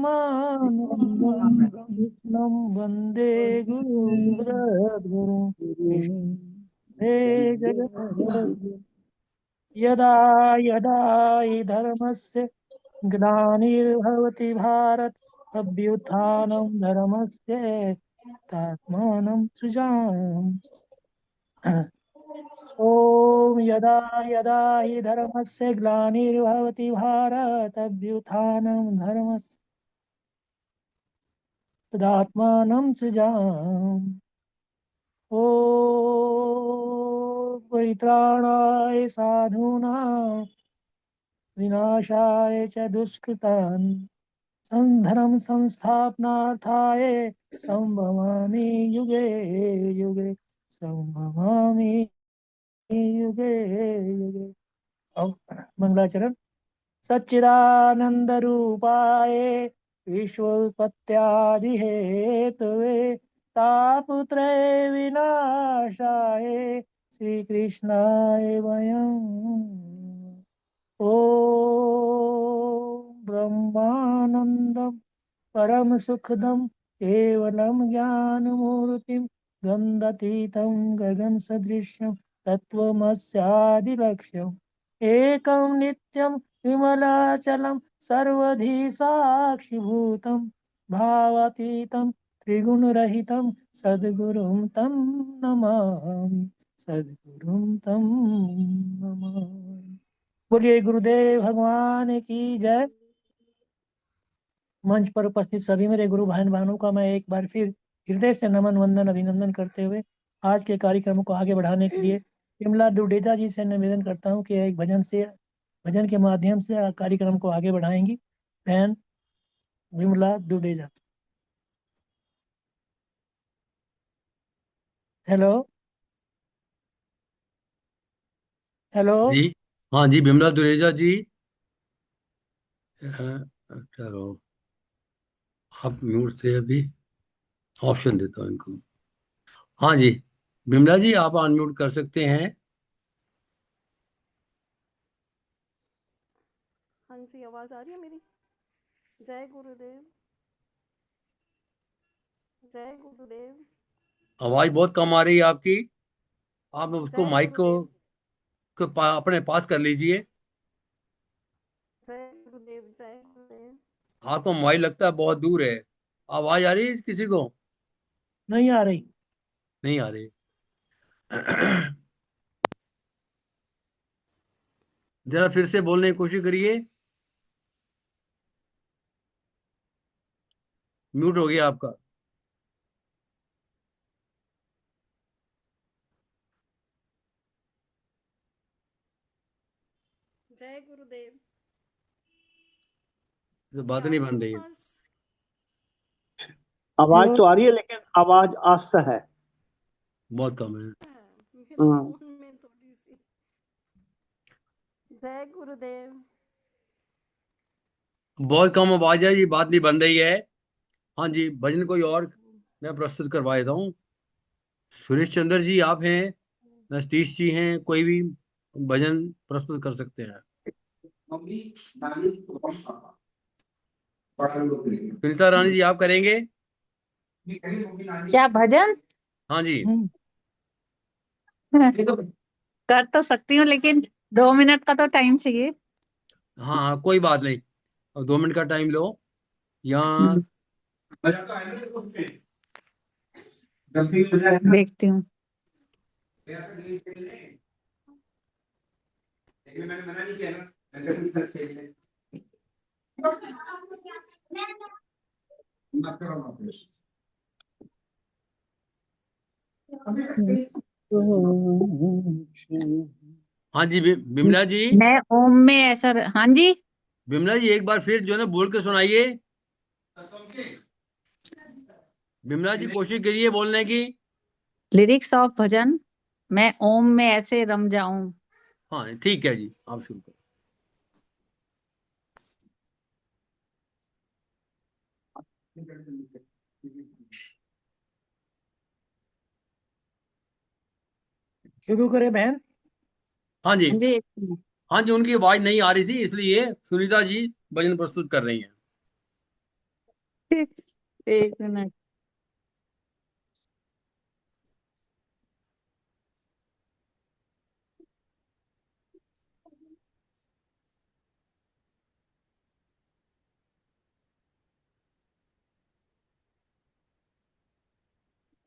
परमानन्दं कृष्णं वन्दे गुरुं कृष्णे जगद्गुरुं। यदा यदा हि धर्मस्य ग्लानिर्भवति भारत अभ्युत्थानं धर्मस्य तात्मानं सृजामि। ॐ यदा यदा हि धर्मस्य ग्लानिर्भवति भारत अभ्युत्थानं धर्मस्य तदात्मानं सृजामि। ॐ परित्राणाय साधूनां विनाशाय च दुष्कृतान् धर्म संस्थापनार्थाय संभवामि युगे युगे संभवामि युगे युगे। अब मंगलाचरण। सच्चिदानंद रूपाय विश्वोत्पत्त्यादि हेतवे तापत्रय विनाशाय श्री कृष्णाय वयम् ॐ ब्रह्मानन्दं परम सुखदं केवलं ज्ञानमूर्तिं गन्धतीतं गगन सदृश्यं तत्त्वमस्यादिलक्ष्यम् एकं नित्यं विमलाचलं सर्वधि साक्षिभूतं भावातीतं त्रिगुणरहितं सद्गुरुं तं नमामि सद्गुरुं तं नमामि। बोलिए गुरुदेव भगवान की जय। मंच पर उपस्थित सभी मेरे गुरु भाई बहनों का मैं एक बार फिर हृदय से नमन वंदन अभिनंदन करते हुए आज के कार्यक्रम को आगे बढ़ाने के लिए विमला दुडेजा जी से निवेदन करता हूँ कि एक भजन के माध्यम से कार्यक्रम को आगे बढ़ाएंगी। बहन विमला दुडेजा। Hello hello. जी हाँ जी, बिमला दुरेजा जी। चलो, आप म्यूट थे अभी, ऑप्शन देता हूँ इनको। हाँ जी, बिमला जी आप अनम्यूट कर सकते हैं। हाँ जी, आवाज़ आ रही है मेरी? जय गुरुदेव, जय गुरुदेव, आवाज बहुत कम आ रही है आपकी। आप उसको जय माइक गुरुदेव, अपने पास कर लीजिए। जय गुरुदेव, जय गुरुदेव। आपका मोबाइल लगता है बहुत दूर है। आवाज आ रही है किसी को? नहीं आ रही। नहीं आ रही। जरा फिर से बोलने की कोशिश करिए। म्यूट हो गया आपका। जय गुरुदेव। तो कोई बात आ नहीं रही है बन मेरे रही है। पास? आवाज जो तो आ रही है लेकिन आवाज आस्त है। बहुत कम है। मेरे हाँ। फोन में थोड़ी सी। जय गुरुदेव। बहुत कम आवाज है, ये बात नहीं बन रही है। हाँ जी, भजन कोई और मैं प्रस्तुत करवा देता हूँ। सुरेश चंद्र जी आप हैं, सतीश जी हैं, कोई भी भजन प्रस्तुत कर सकते हैं। सुनीता रानी जी आप करेंगे? क्या भजन? हाँ जी। कर तो सकती हूँ लेकिन 2 मिनट का तो टाइम चाहिए। हाँ हाँ, कोई बात नहीं। अब 2 मिनट का टाइम लो। यहाँ देखती हूँ। हाँ जी, बिमला जी। मैं ओम में ऐसा हाँ जी। बिमला जी एक बार फिर जो है ना बोल के सुनाइए। बिमला जी कोशिश करिए बोलने की। लिरिक्स ऑफ भजन। मैं ओम में ऐसे रम जाऊं। हाँ ठीक है जी, आप शुरू करो। शुरू करें बहन। हाँ जी। हाँ जी, एक मिनट। हाँ जी, उनकी आवाज नहीं आ रही थी इसलिए सुनीता जी भजन प्रस्तुत कर रही हैं। एक मिनट।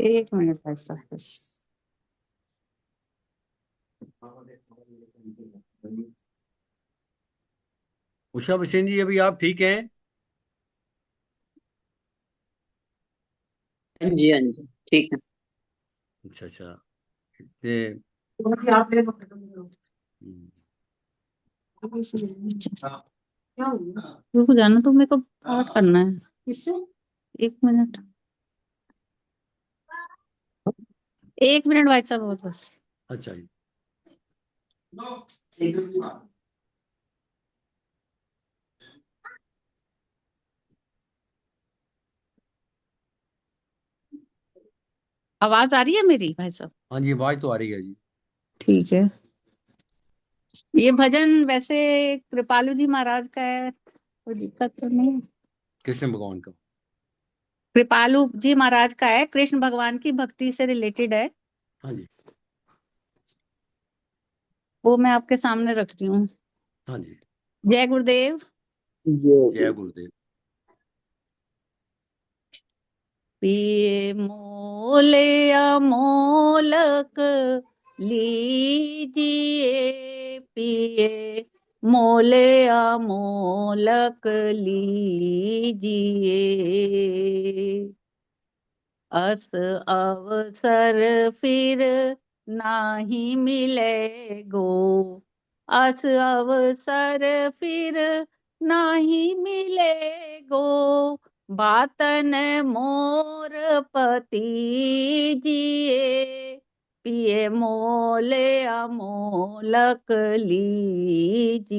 एक मिनट ऐसा बस। उषा बसेन जी, अभी आप ठीक हैं? हाँ जी, हाँ जी, ठीक है। अच्छा अच्छा। ये आप ले लो। हम्म, रुक जाना, तो मेरे को बात करना है। किससे? एक मिनट, एक मिनट भाई साहब, बहुत बस। अच्छा जी। आवाज आ रही है मेरी भाई साहब? हाँ जी, आवाज तो आ रही है जी। ठीक है। ये भजन वैसे कृपालु जी महाराज का है, कोई दिक्कत तो नहीं है? कृष्ण भगवान का। कृपालु जी महाराज का है, कृष्ण भगवान की भक्ति से रिलेटेड है। हाँ जी। वो मैं आपके सामने रखती हूँ। हाँ जी। जय गुरुदेव। जय गुरुदेव। पिए मोल अमोलक लीजिए, पिए मोल अमोलक लीजिए। अस अवसर फिर नाही मिलेगो, अस अवसर फिर नाही मिलेगो। बातन मोर पति जिए, पिए मोल अमोलक लीजिए।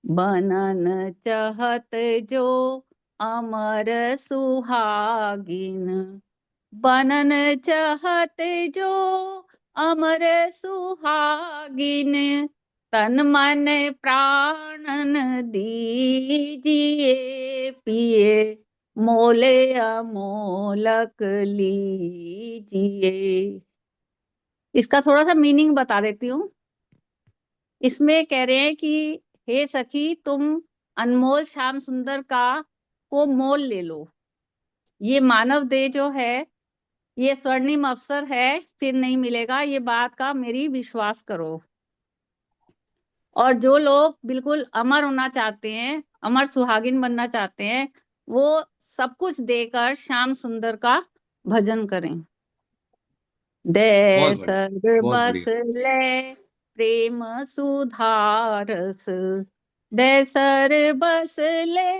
बनन चाहत जो अमर सुहागिन, बनन चाहत जो अमर सुहागिन। तन मन प्राणन दीजिए, पिए मोले अमोलक लीजिए। इसका थोड़ा सा मीनिंग बता देती हूँ। इसमें कह रहे हैं कि हे सखी, तुम अनमोल श्याम सुंदर का को मोल ले लो। ये मानव देह जो है, ये स्वर्णिम अवसर है, फिर नहीं मिलेगा, ये बात का मेरी विश्वास करो। और जो लोग बिल्कुल अमर होना चाहते हैं, अमर सुहागिन बनना चाहते हैं, वो सब कुछ देकर श्याम सुंदर का भजन करें। दे बहुत बढ़िया। सर बहुत बस बढ़िया। ले प्रेम सुधारस, दे सर बस ले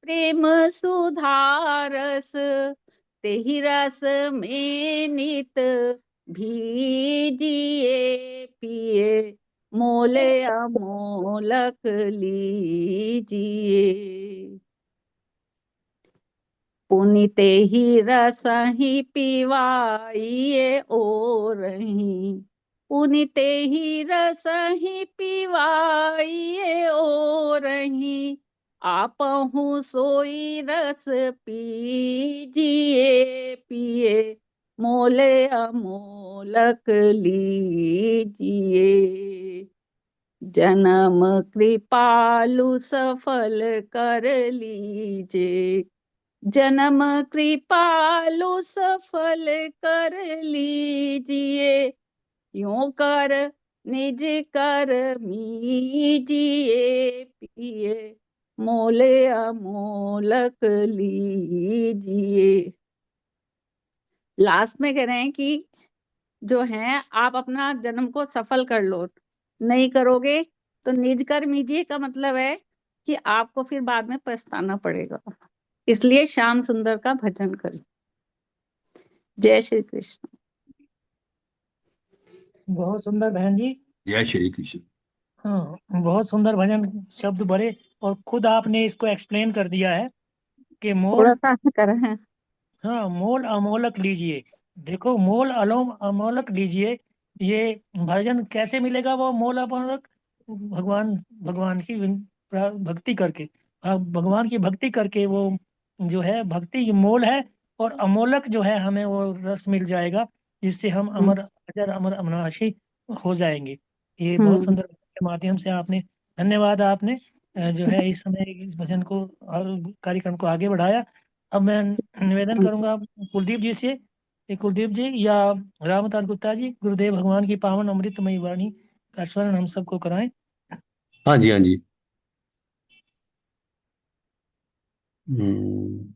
प्रेम सुधारस। तेहि रस में नित भीजिए, पिए मोल अमोलक लीजिए। पुनिते ही रसहि पिवाइए ओरहि, पुनिते ही रसहि पिवाइए ओरहि। आपहु सोई रस पीजिए, पिए मोल अमोलक लीजिए। जन्म कृपालु सफल कर लीजिए, जन्म कृपालु सफल कर लीजिए। क्यों कर निज कर मीजिए, पिए मोल अमोलक लीजिए। लास्ट में कह रहे हैं कि जो है, आप अपना जन्म को सफल कर लो। नहीं करोगे तो निज कर मीजिए का मतलब है कि आपको फिर बाद में पछताना पड़ेगा। इसलिए श्याम सुंदर का भजन करें। जय श्री कृष्ण। बहुत सुंदर बहन जी। जय श्री कृष्ण। हाँ, बहुत सुंदर भजन, शब्द बड़े, और खुद आपने इसको एक्सप्लेन कर दिया है कि थोड़ा मोल, सा कर रहे हैं। हाँ, मोल अमोलक लीजिए। देखो, मोल अलोम अमोलक लीजिए, ये भजन कैसे मिलेगा वो मोल अमोलक? भगवान भगवान की भक्ति करके। भगवान की भक्ति करके वो जो है भक्ति जो मोल है और अमोलक जो है हमें वो रस मिल जाएगा, जिससे हम अमर अजर अमर अविनाशी हो जाएंगे। ये बहुत सुंदर के माध्यम से आपने, धन्यवाद आपने जो है इस समय इस भजन को और कार्यक्रम को आगे बढ़ाया। अब मैं निवेदन करूंगा कुलदीप जी से, कुलदीप जी या रामताल गुप्ता जी, गुरुदेव भगवान की पावन अमृतमयी वाणी का स्मरण हम सबको कराएं। हाँ जी, हाँ जी। हम्म।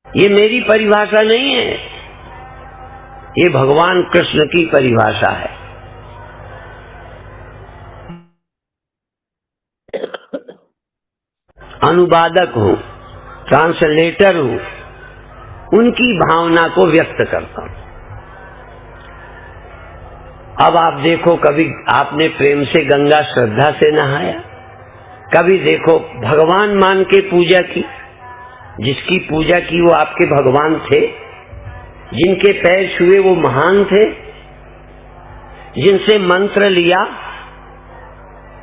ये मेरी परिभाषा नहीं है, ये भगवान कृष्ण की परिभाषा है। अनुवादक हूं, ट्रांसलेटर हूं, उनकी भावना को व्यक्त करता हूं। अब आप देखो, कभी आपने प्रेम से गंगा श्रद्धा से नहाया, कभी देखो भगवान मान के पूजा की, जिसकी पूजा की वो आपके भगवान थे, जिनके पैर छुए वो महान थे, जिनसे मंत्र लिया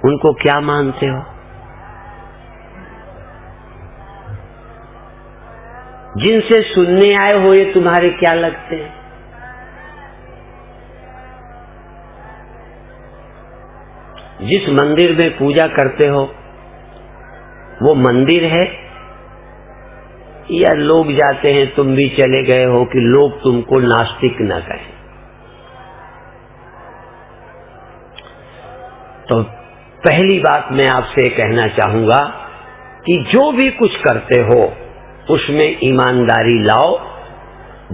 उनको क्या मानते हो? जिनसे सुनने आए हो ये तुम्हारे क्या लगते हैं? जिस मंदिर में पूजा करते हो वो मंदिर है या लोग जाते हैं, तुम भी चले गए हो कि लोग तुमको नास्तिक न कहें? तो पहली बात मैं आपसे कहना चाहूंगा कि जो भी कुछ करते हो उसमें ईमानदारी लाओ,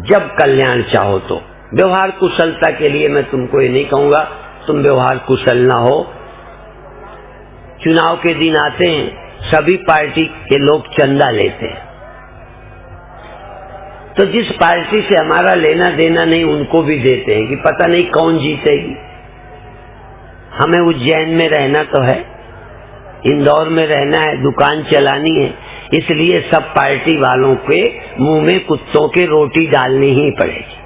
जब कल्याण चाहो तो। व्यवहार कुशलता के लिए मैं तुमको ये नहीं कहूंगा तुम व्यवहार कुशल ना हो। चुनाव के दिन आते हैं, सभी पार्टी के लोग चंदा लेते हैं, तो जिस पार्टी से हमारा लेना देना नहीं उनको भी देते हैं कि पता नहीं कौन जीतेगी। हमें उज्जैन में रहना तो है, इंदौर में रहना है, दुकान चलानी है, इसलिए सब पार्टी वालों के मुंह में कुत्तों के रोटी डालनी ही पड़ेगी।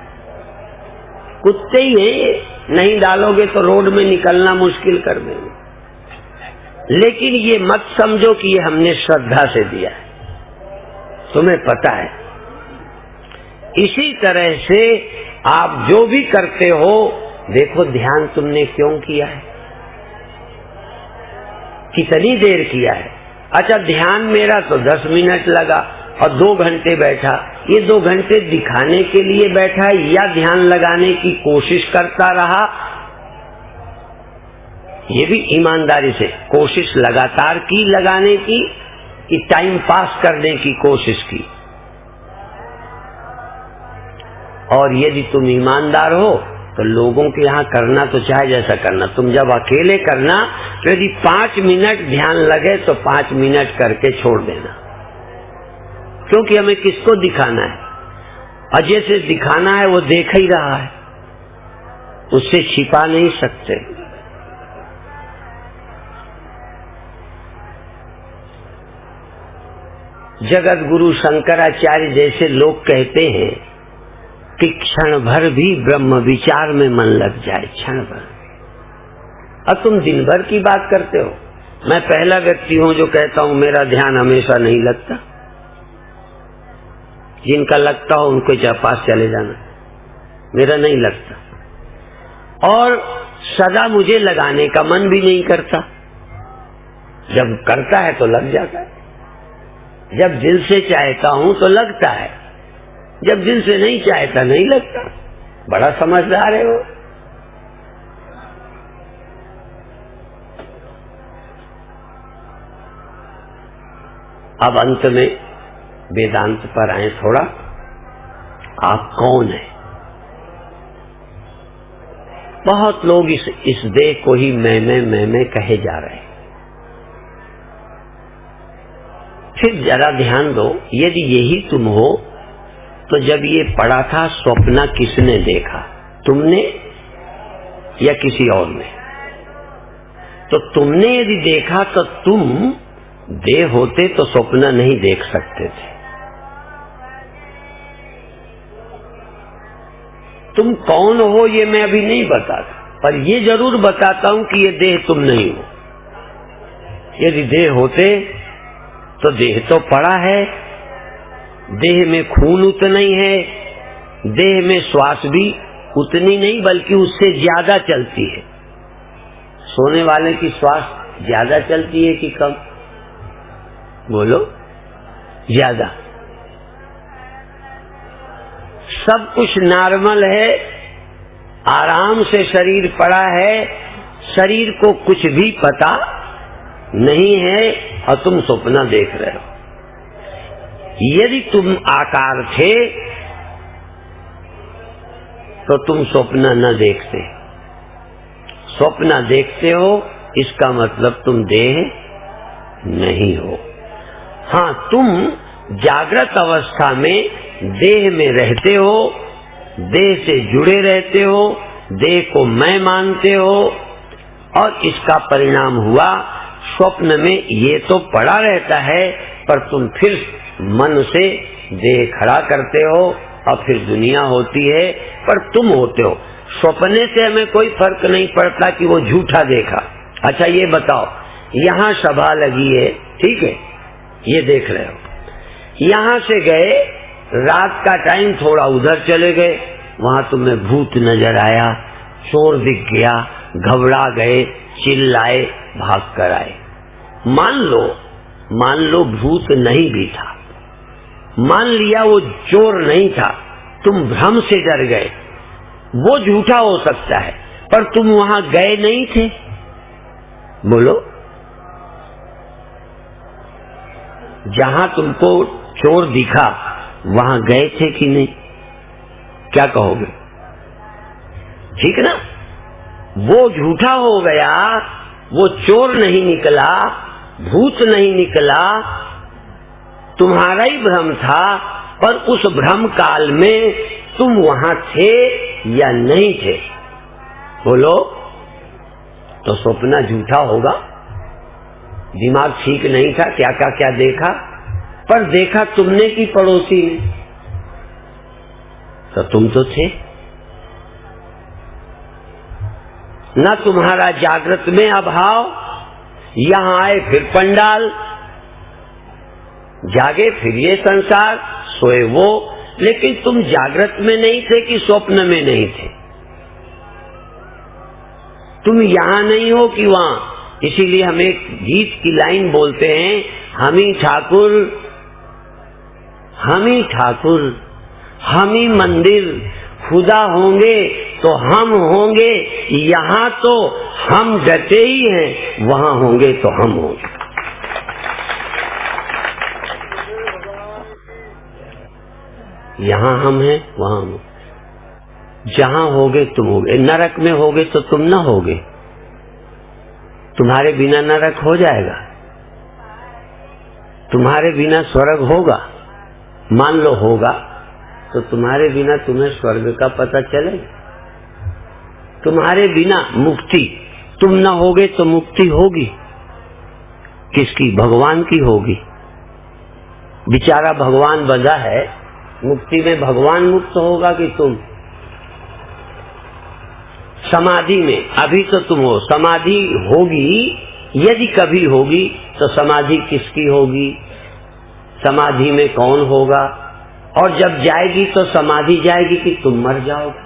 कुत्ते ही हैं, नहीं डालोगे तो रोड में निकलना मुश्किल कर देंगे। लेकिन ये मत समझो कि ये हमने श्रद्धा से दिया है, तुम्हें पता है। इसी तरह से आप जो भी करते हो, देखो ध्यान तुमने क्यों किया है, कितनी देर किया है। अच्छा, ध्यान मेरा तो 10 मिनट लगा और 2 घंटे बैठा, ये 2 घंटे दिखाने के लिए बैठा या ध्यान लगाने की कोशिश करता रहा? ये भी ईमानदारी से कोशिश लगातार की लगाने की कि टाइम पास करने की कोशिश की? और यदि तुम ईमानदार हो तो लोगों के यहाँ करना तो चाहे जैसा करना, तुम जब अकेले करना तो यदि 5 मिनट ध्यान लगे तो 5 मिनट करके छोड़ देना, क्योंकि हमें किसको दिखाना है? अजय से दिखाना है, वो देख ही रहा है, उससे छिपा नहीं सकते। जगत गुरु शंकराचार्य जैसे लोग कहते हैं कि क्षण भर भी ब्रह्म विचार में मन लग जाए, क्षण भर। अब तुम दिन भर की बात करते हो। मैं पहला व्यक्ति हूं जो कहता हूं मेरा ध्यान हमेशा नहीं लगता। जिनका लगता हो उनके पास चले जाना, मेरा नहीं लगता। और सदा मुझे लगाने का मन भी नहीं करता। जब करता है तो लग जाता है, जब दिल से चाहता हूं तो लगता है, जब दिल से नहीं चाहता नहीं लगता। बड़ा समझदार है वो। अब अंत में वेदांत पर आए थोड़ा। आप कौन हैं? बहुत लोग इस देह को ही मैं कहे जा रहे हैं। फिर जरा ध्यान दो, यदि यही तुम हो तो जब ये पड़ा था स्वप्न किसने देखा, तुमने या किसी और ने? तो तुमने यदि देखा तो तुम देह होते तो स्वप्न नहीं देख सकते थे। तुम कौन हो ये मैं अभी नहीं बताता, पर ये जरूर बताता हूं कि ये देह तुम नहीं हो। यदि देह होते तो देह तो पड़ा है, देह में खून उतना ही है, देह में श्वास भी उतनी नहीं बल्कि उससे ज्यादा चलती है। सोने वाले की श्वास ज्यादा चलती है कि कम? बोलो, ज्यादा। सब कुछ नॉर्मल है, आराम से शरीर पड़ा है, शरीर को कुछ भी पता नहीं है और तुम स्वप्न देख रहे हो। यदि तुम आकार थे तो तुम स्वप्न न देखते। स्वप्न देखते हो इसका मतलब तुम देह नहीं हो। हाँ, तुम जागृत अवस्था में देह में रहते हो, देह से जुड़े रहते हो, देह को मैं मानते हो, और इसका परिणाम हुआ स्वप्न में ये तो पड़ा रहता है, पर तुम फिर मन से देह खड़ा करते हो और फिर दुनिया होती है, पर तुम होते हो। स्वप्ने से हमें कोई फर्क नहीं पड़ता कि वो झूठा देखा। अच्छा ये बताओ, यहाँ सभा लगी है, ठीक है, ये देख रहे हो, यहाँ से गए, रात का टाइम थोड़ा उधर चले गए, वहां तुम्हें भूत नजर आया, चोर दिख गया, घबरा गए, चिल्लाए, भाग कर आए। मान लो भूत नहीं भी था, मान लिया वो चोर नहीं था, तुम भ्रम से डर गए, वो झूठा हो सकता है, पर तुम वहां गए नहीं थे। बोलो, जहां तुमको चोर दिखा वहां गए थे कि नहीं? क्या कहोगे? ठीक ना? वो झूठा हो गया, वो चोर नहीं निकला, भूत नहीं निकला, तुम्हारा ही भ्रम था, पर उस भ्रम काल में तुम वहां थे या नहीं थे? बोलो, तो स्वप्न झूठा होगा। दिमाग ठीक नहीं था, क्या का क्या देखा, पर देखा तुमने कि पड़ोसी ने, तो तुम तो थे ना। तुम्हारा जागृत में अभाव, यहां आए फिर पंडाल, जागे फिर ये संसार, सोए वो, लेकिन तुम जागृत में नहीं थे कि स्वप्न में नहीं थे। तुम यहां नहीं हो कि वहां। इसीलिए हम एक गीत की लाइन बोलते हैं, हम ही ठाकुर, हम ही ठाकुर, हम ही मंदिर, खुदा होंगे तो हम होंगे, यहाँ तो हम डटे ही हैं, वहां होंगे तो हम होंगे। यहाँ हम हैं, वहां हम, जहां होगे तुम होगे। नरक में होगे तो तुम ना होगे, तुम्हारे बिना नरक हो जाएगा, तुम्हारे बिना स्वर्ग होगा। मान लो होगा तो तुम्हारे बिना तुम्हें स्वर्ग का पता चलेगा, तुम्हारे बिना मुक्ति, तुम ना होगे तो मुक्ति होगी किसकी? भगवान की होगी। बेचारा भगवान बंधा है, मुक्ति में भगवान मुक्त होगा कि तुम? समाधि में अभी तो तुम हो, समाधि होगी, यदि कभी होगी तो समाधि किसकी होगी? समाधि में कौन होगा? और जब जाएगी तो समाधि जाएगी कि तुम मर जाओगे?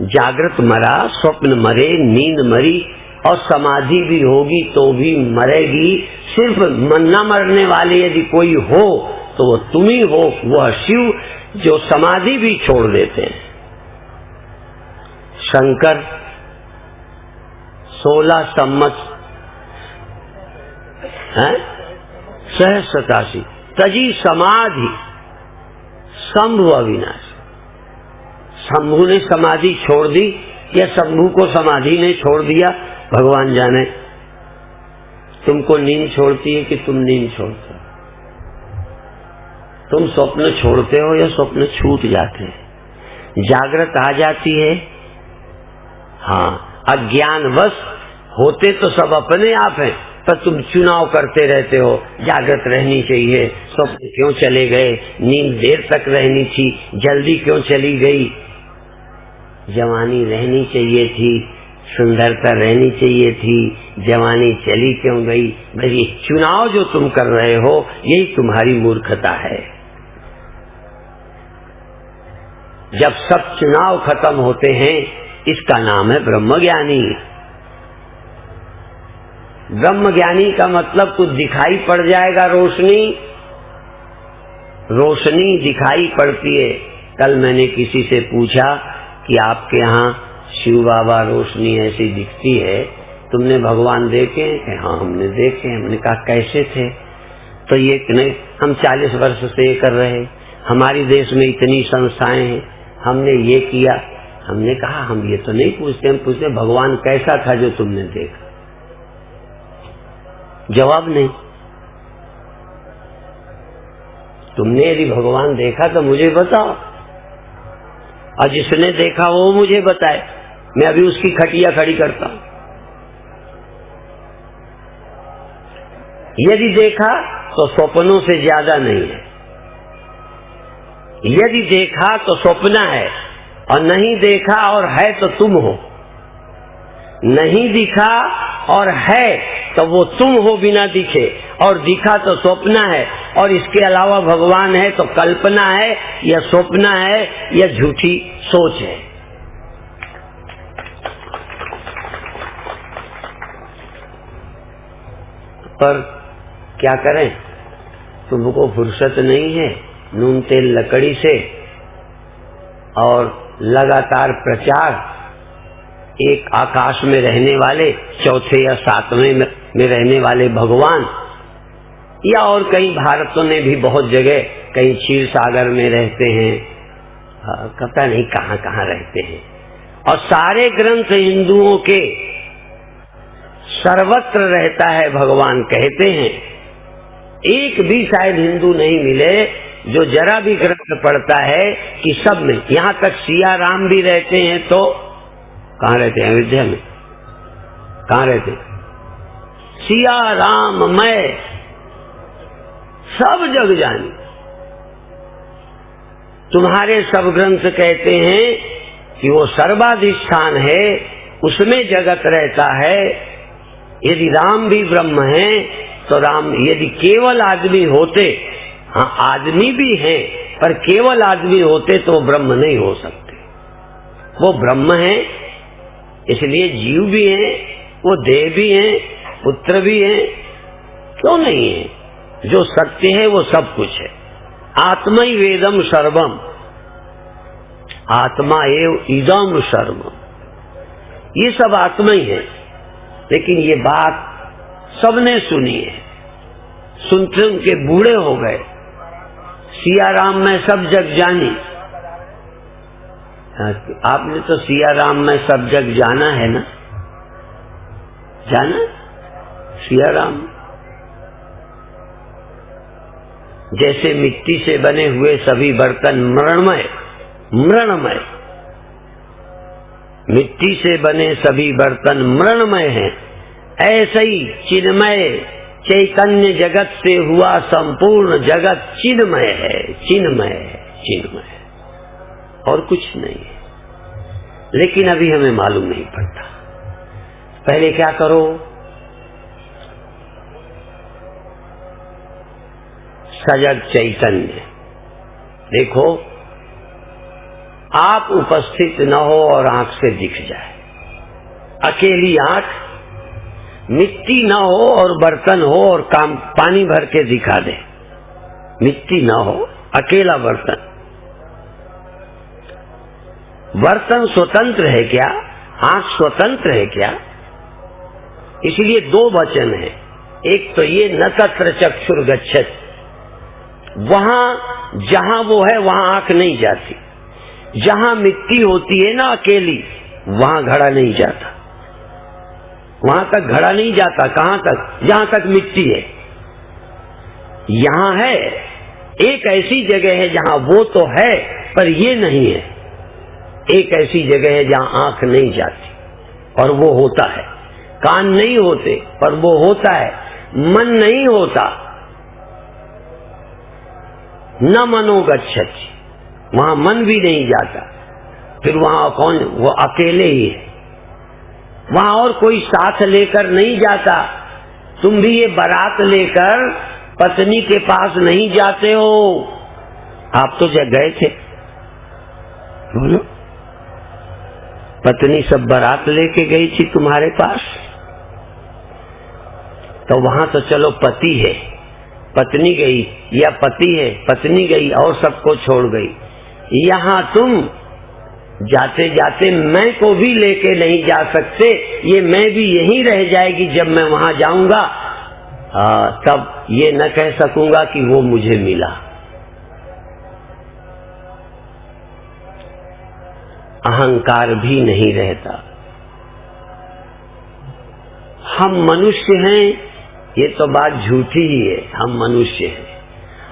जागृत मरा, स्वप्न मरे, नींद मरी, और समाधि भी होगी तो भी मरेगी। सिर्फ न मरने वाले यदि कोई हो तो वो तुम ही हो, वह शिव जो समाधि भी छोड़ देते हैं। शंकर 16 सम्मत सहस्रतासी तजी समाधि शंभु अविनाश। शंभु ने समाधि छोड़ दी या शंभु को समाधि ने छोड़ दिया, भगवान जाने। तुमको नींद छोड़ती है कि तुम नींद छोड़ते हो? तुम स्वप्न छोड़ते हो या स्वप्न छूट जाते हैं? जागृत आ जाती है, हाँ, अज्ञानवश होते तो सब अपने आप हैं, पर तुम चुनाव करते रहते हो। जागृत रहनी चाहिए, स्वप्न क्यों चले गए, नींद देर तक रहनी थी, जल्दी क्यों चली गई, जवानी रहनी चाहिए थी, सुंदरता रहनी चाहिए थी, जवानी चली क्यों गई। भाई ये चुनाव जो तुम कर रहे हो यही तुम्हारी मूर्खता है। जब सब चुनाव खत्म होते हैं इसका नाम है ब्रह्मज्ञानी। ब्रह्मज्ञानी का मतलब कुछ दिखाई पड़ जाएगा, रोशनी दिखाई पड़ती है। कल मैंने किसी से पूछा कि आपके यहाँ शिव बाबा रोशनी ऐसी दिखती है, तुमने भगवान देखे हैं? हाँ हमने देखे। हमने कहा कैसे थे? तो ये नहीं, हम 40 वर्ष से ये कर रहे, हमारे देश में इतनी संस्थाएं हैं, हमने ये किया। हमने कहा हम ये तो नहीं पूछते, हम पूछते भगवान कैसा था जो तुमने देखा। जवाब नहीं। तुमने यदि भगवान देखा तो मुझे बताओ, और जिसने देखा वो मुझे बताए, मैं अभी उसकी खटिया खड़ी करता हूं। यदि देखा तो स्वप्नों से ज्यादा नहीं है, यदि देखा तो स्वप्न है, और नहीं देखा और है तो तुम हो। नहीं दिखा और है तो वो तुम हो बिना दिखे, और दिखा तो स्वप्न है, और इसके अलावा भगवान है तो कल्पना है या स्वप्न है या झूठी सोच है। पर क्या करें, तुमको फुर्सत नहीं है नून तेल लकड़ी से, और लगातार प्रचार। एक आकाश में रहने वाले, चौथे या सातवें में रहने वाले भगवान, या और कई भारतों ने भी बहुत जगह, कहीं क्षीर सागर में रहते हैं, पता नहीं कहाँ कहाँ रहते हैं। और सारे ग्रंथ हिंदुओं के सर्वत्र रहता है भगवान, कहते हैं। एक भी शायद हिंदू नहीं मिले जो जरा भी ग्रंथ पढ़ता है कि सब में, यहाँ तक सिया राम भी रहते हैं। तो कहाँ रहते हैं? अयोध्या में। कहाँ रहते? सिया राम मैं सब जग जानी। तुम्हारे सब ग्रंथ कहते हैं कि वो सर्वाधिष्ठान है, उसमें जगत रहता है। यदि राम भी ब्रह्म है तो राम, यदि केवल आदमी होते, हाँ आदमी भी हैं, पर केवल आदमी होते तो ब्रह्म नहीं हो सकते। वो ब्रह्म है, इसलिए जीव भी हैं, वो देह भी हैं, पुत्र भी हैं, क्यों नहीं है? जो सत्य है वो सब कुछ है। आत्मा ही वेदम सर्वम, आत्मा एव इदम सर्वम, ये सब आत्मा ही है। लेकिन ये बात सबने सुनी है, सुनते उनके बूढ़े हो गए। सिया राम में सब जग जानी, आपने तो सिया राम में सब जग जाना है ना? जाना सिया राम। जैसे मिट्टी से बने हुए सभी बर्तन मृणमय, मृणमय, मिट्टी से बने सभी बर्तन मृणमय हैं, ऐसे ही चिन्मय चैतन्य जगत से हुआ संपूर्ण जगत चिन्मय है, चिन्मय है, चिन्मय है, और कुछ नहीं है। लेकिन अभी हमें मालूम नहीं पड़ता। पहले क्या करो, सजग चैतन्य देखो, आप उपस्थित न हो और आंख से दिख जाए। अकेली आंख, मिट्टी न हो और बर्तन हो और काम पानी भर के दिखा दे। मिट्टी न हो, अकेला बर्तन। बर्तन स्वतंत्र है क्या? आंख स्वतंत्र है क्या? इसलिए दो वचन है। एक तो ये न तत्र चक्षुर गच्छति, वहां जहां वो है वहां आंख नहीं जाती। जहां मिट्टी होती है ना अकेली, वहां घड़ा नहीं जाता, वहां तक घड़ा नहीं जाता। कहां तक? जहां तक मिट्टी है। यहां है, एक ऐसी जगह है जहां वो तो है पर ये नहीं है। एक ऐसी जगह है जहां आंख नहीं जाती। और वो होता है। कान नहीं होते पर वो होता है। मन नहीं होता, न मनो गच्छति, वहां मन भी नहीं जाता, फिर वहां कौन? वो अकेले ही है, वहां और कोई साथ लेकर नहीं जाता। तुम भी ये बारात लेकर पत्नी के पास नहीं जाते हो। आप तो जब गए थे, बोलो, पत्नी सब बारात लेके गई थी तुम्हारे पास, तो वहां तो चलो पति है, पत्नी गई, या पति है, पत्नी गई और सबको छोड़ गई। यहां तुम जाते जाते मैं को भी लेके नहीं जा सकते। ये मैं भी यहीं रह जाएगी। जब मैं वहां जाऊंगा तब ये न कह सकूंगा कि वो मुझे मिला। अहंकार भी नहीं रहता। हम मनुष्य हैं, ये तो बात झूठी ही है। हम मनुष्य हैं,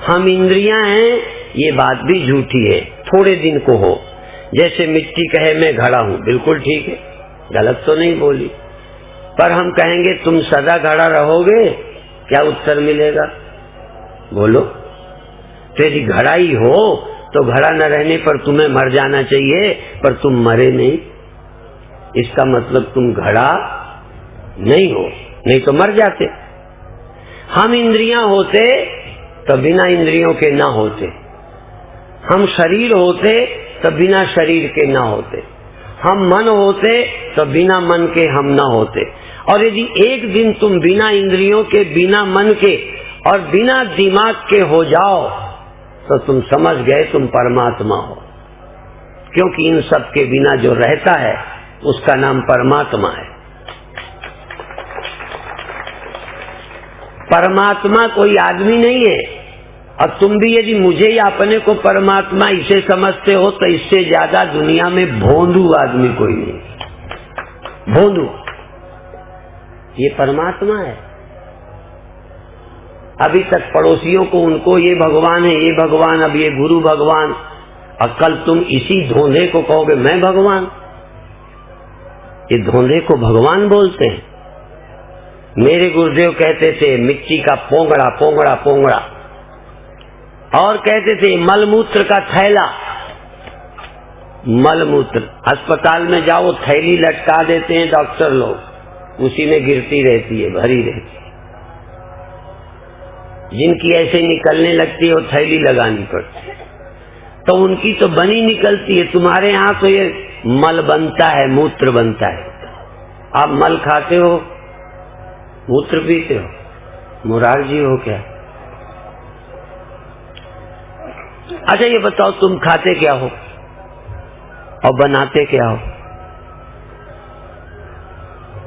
हम इंद्रियां हैं, ये बात भी झूठी है। थोड़े दिन को हो, जैसे मिट्टी कहे मैं घड़ा हूं, बिल्कुल ठीक है, गलत तो नहीं बोली। पर हम कहेंगे तुम सदा घड़ा रहोगे, क्या उत्तर मिलेगा? बोलो। तेरी घड़ा ही हो तो घड़ा न रहने पर तुम्हें मर जाना चाहिए, पर तुम मरे नहीं, इसका मतलब तुम घड़ा नहीं हो, नहीं तो मर जाते। हम इंद्रियां होते तो बिना इंद्रियों के ना होते, हम शरीर होते तो बिना शरीर के ना होते, हम मन होते तो बिना मन के हम ना होते। और यदि एक दिन तुम बिना इंद्रियों के, बिना मन के और बिना दिमाग के हो जाओ तो तुम समझ गए तुम परमात्मा हो, क्योंकि इन सब के बिना जो रहता है उसका नाम परमात्मा है। परमात्मा कोई आदमी नहीं है। और तुम भी यदि मुझे या अपने को परमात्मा इसे समझते हो तो इससे ज्यादा दुनिया में भोंदू आदमी कोई नहीं। भोंदू, ये परमात्मा है। अभी तक पड़ोसियों को उनको ये भगवान है, ये भगवान, अब ये गुरु भगवान, और कल तुम इसी धोंधे को कहोगे मैं भगवान। ये धोंधे को भगवान बोलते हैं। मेरे गुरुदेव कहते थे मिट्टी का पोंगड़ा पोंगड़ा पोंगड़ा, और कहते थे मलमूत्र का थैला। मलमूत्र अस्पताल में जाओ, थैली लटका देते हैं डॉक्टर लोग, उसी में गिरती रहती है, भरी रहती है। जिनकी ऐसे निकलने लगती है वो थैली लगानी पड़ती है, तो उनकी तो बनी निकलती है। तुम्हारे यहाँ तो ये मल बनता है, मूत्र बनता है। आप मल खाते हो, मूत्र पीते हो, मुरारजी हो क्या? अच्छा ये बताओ तुम खाते क्या हो और बनाते क्या हो?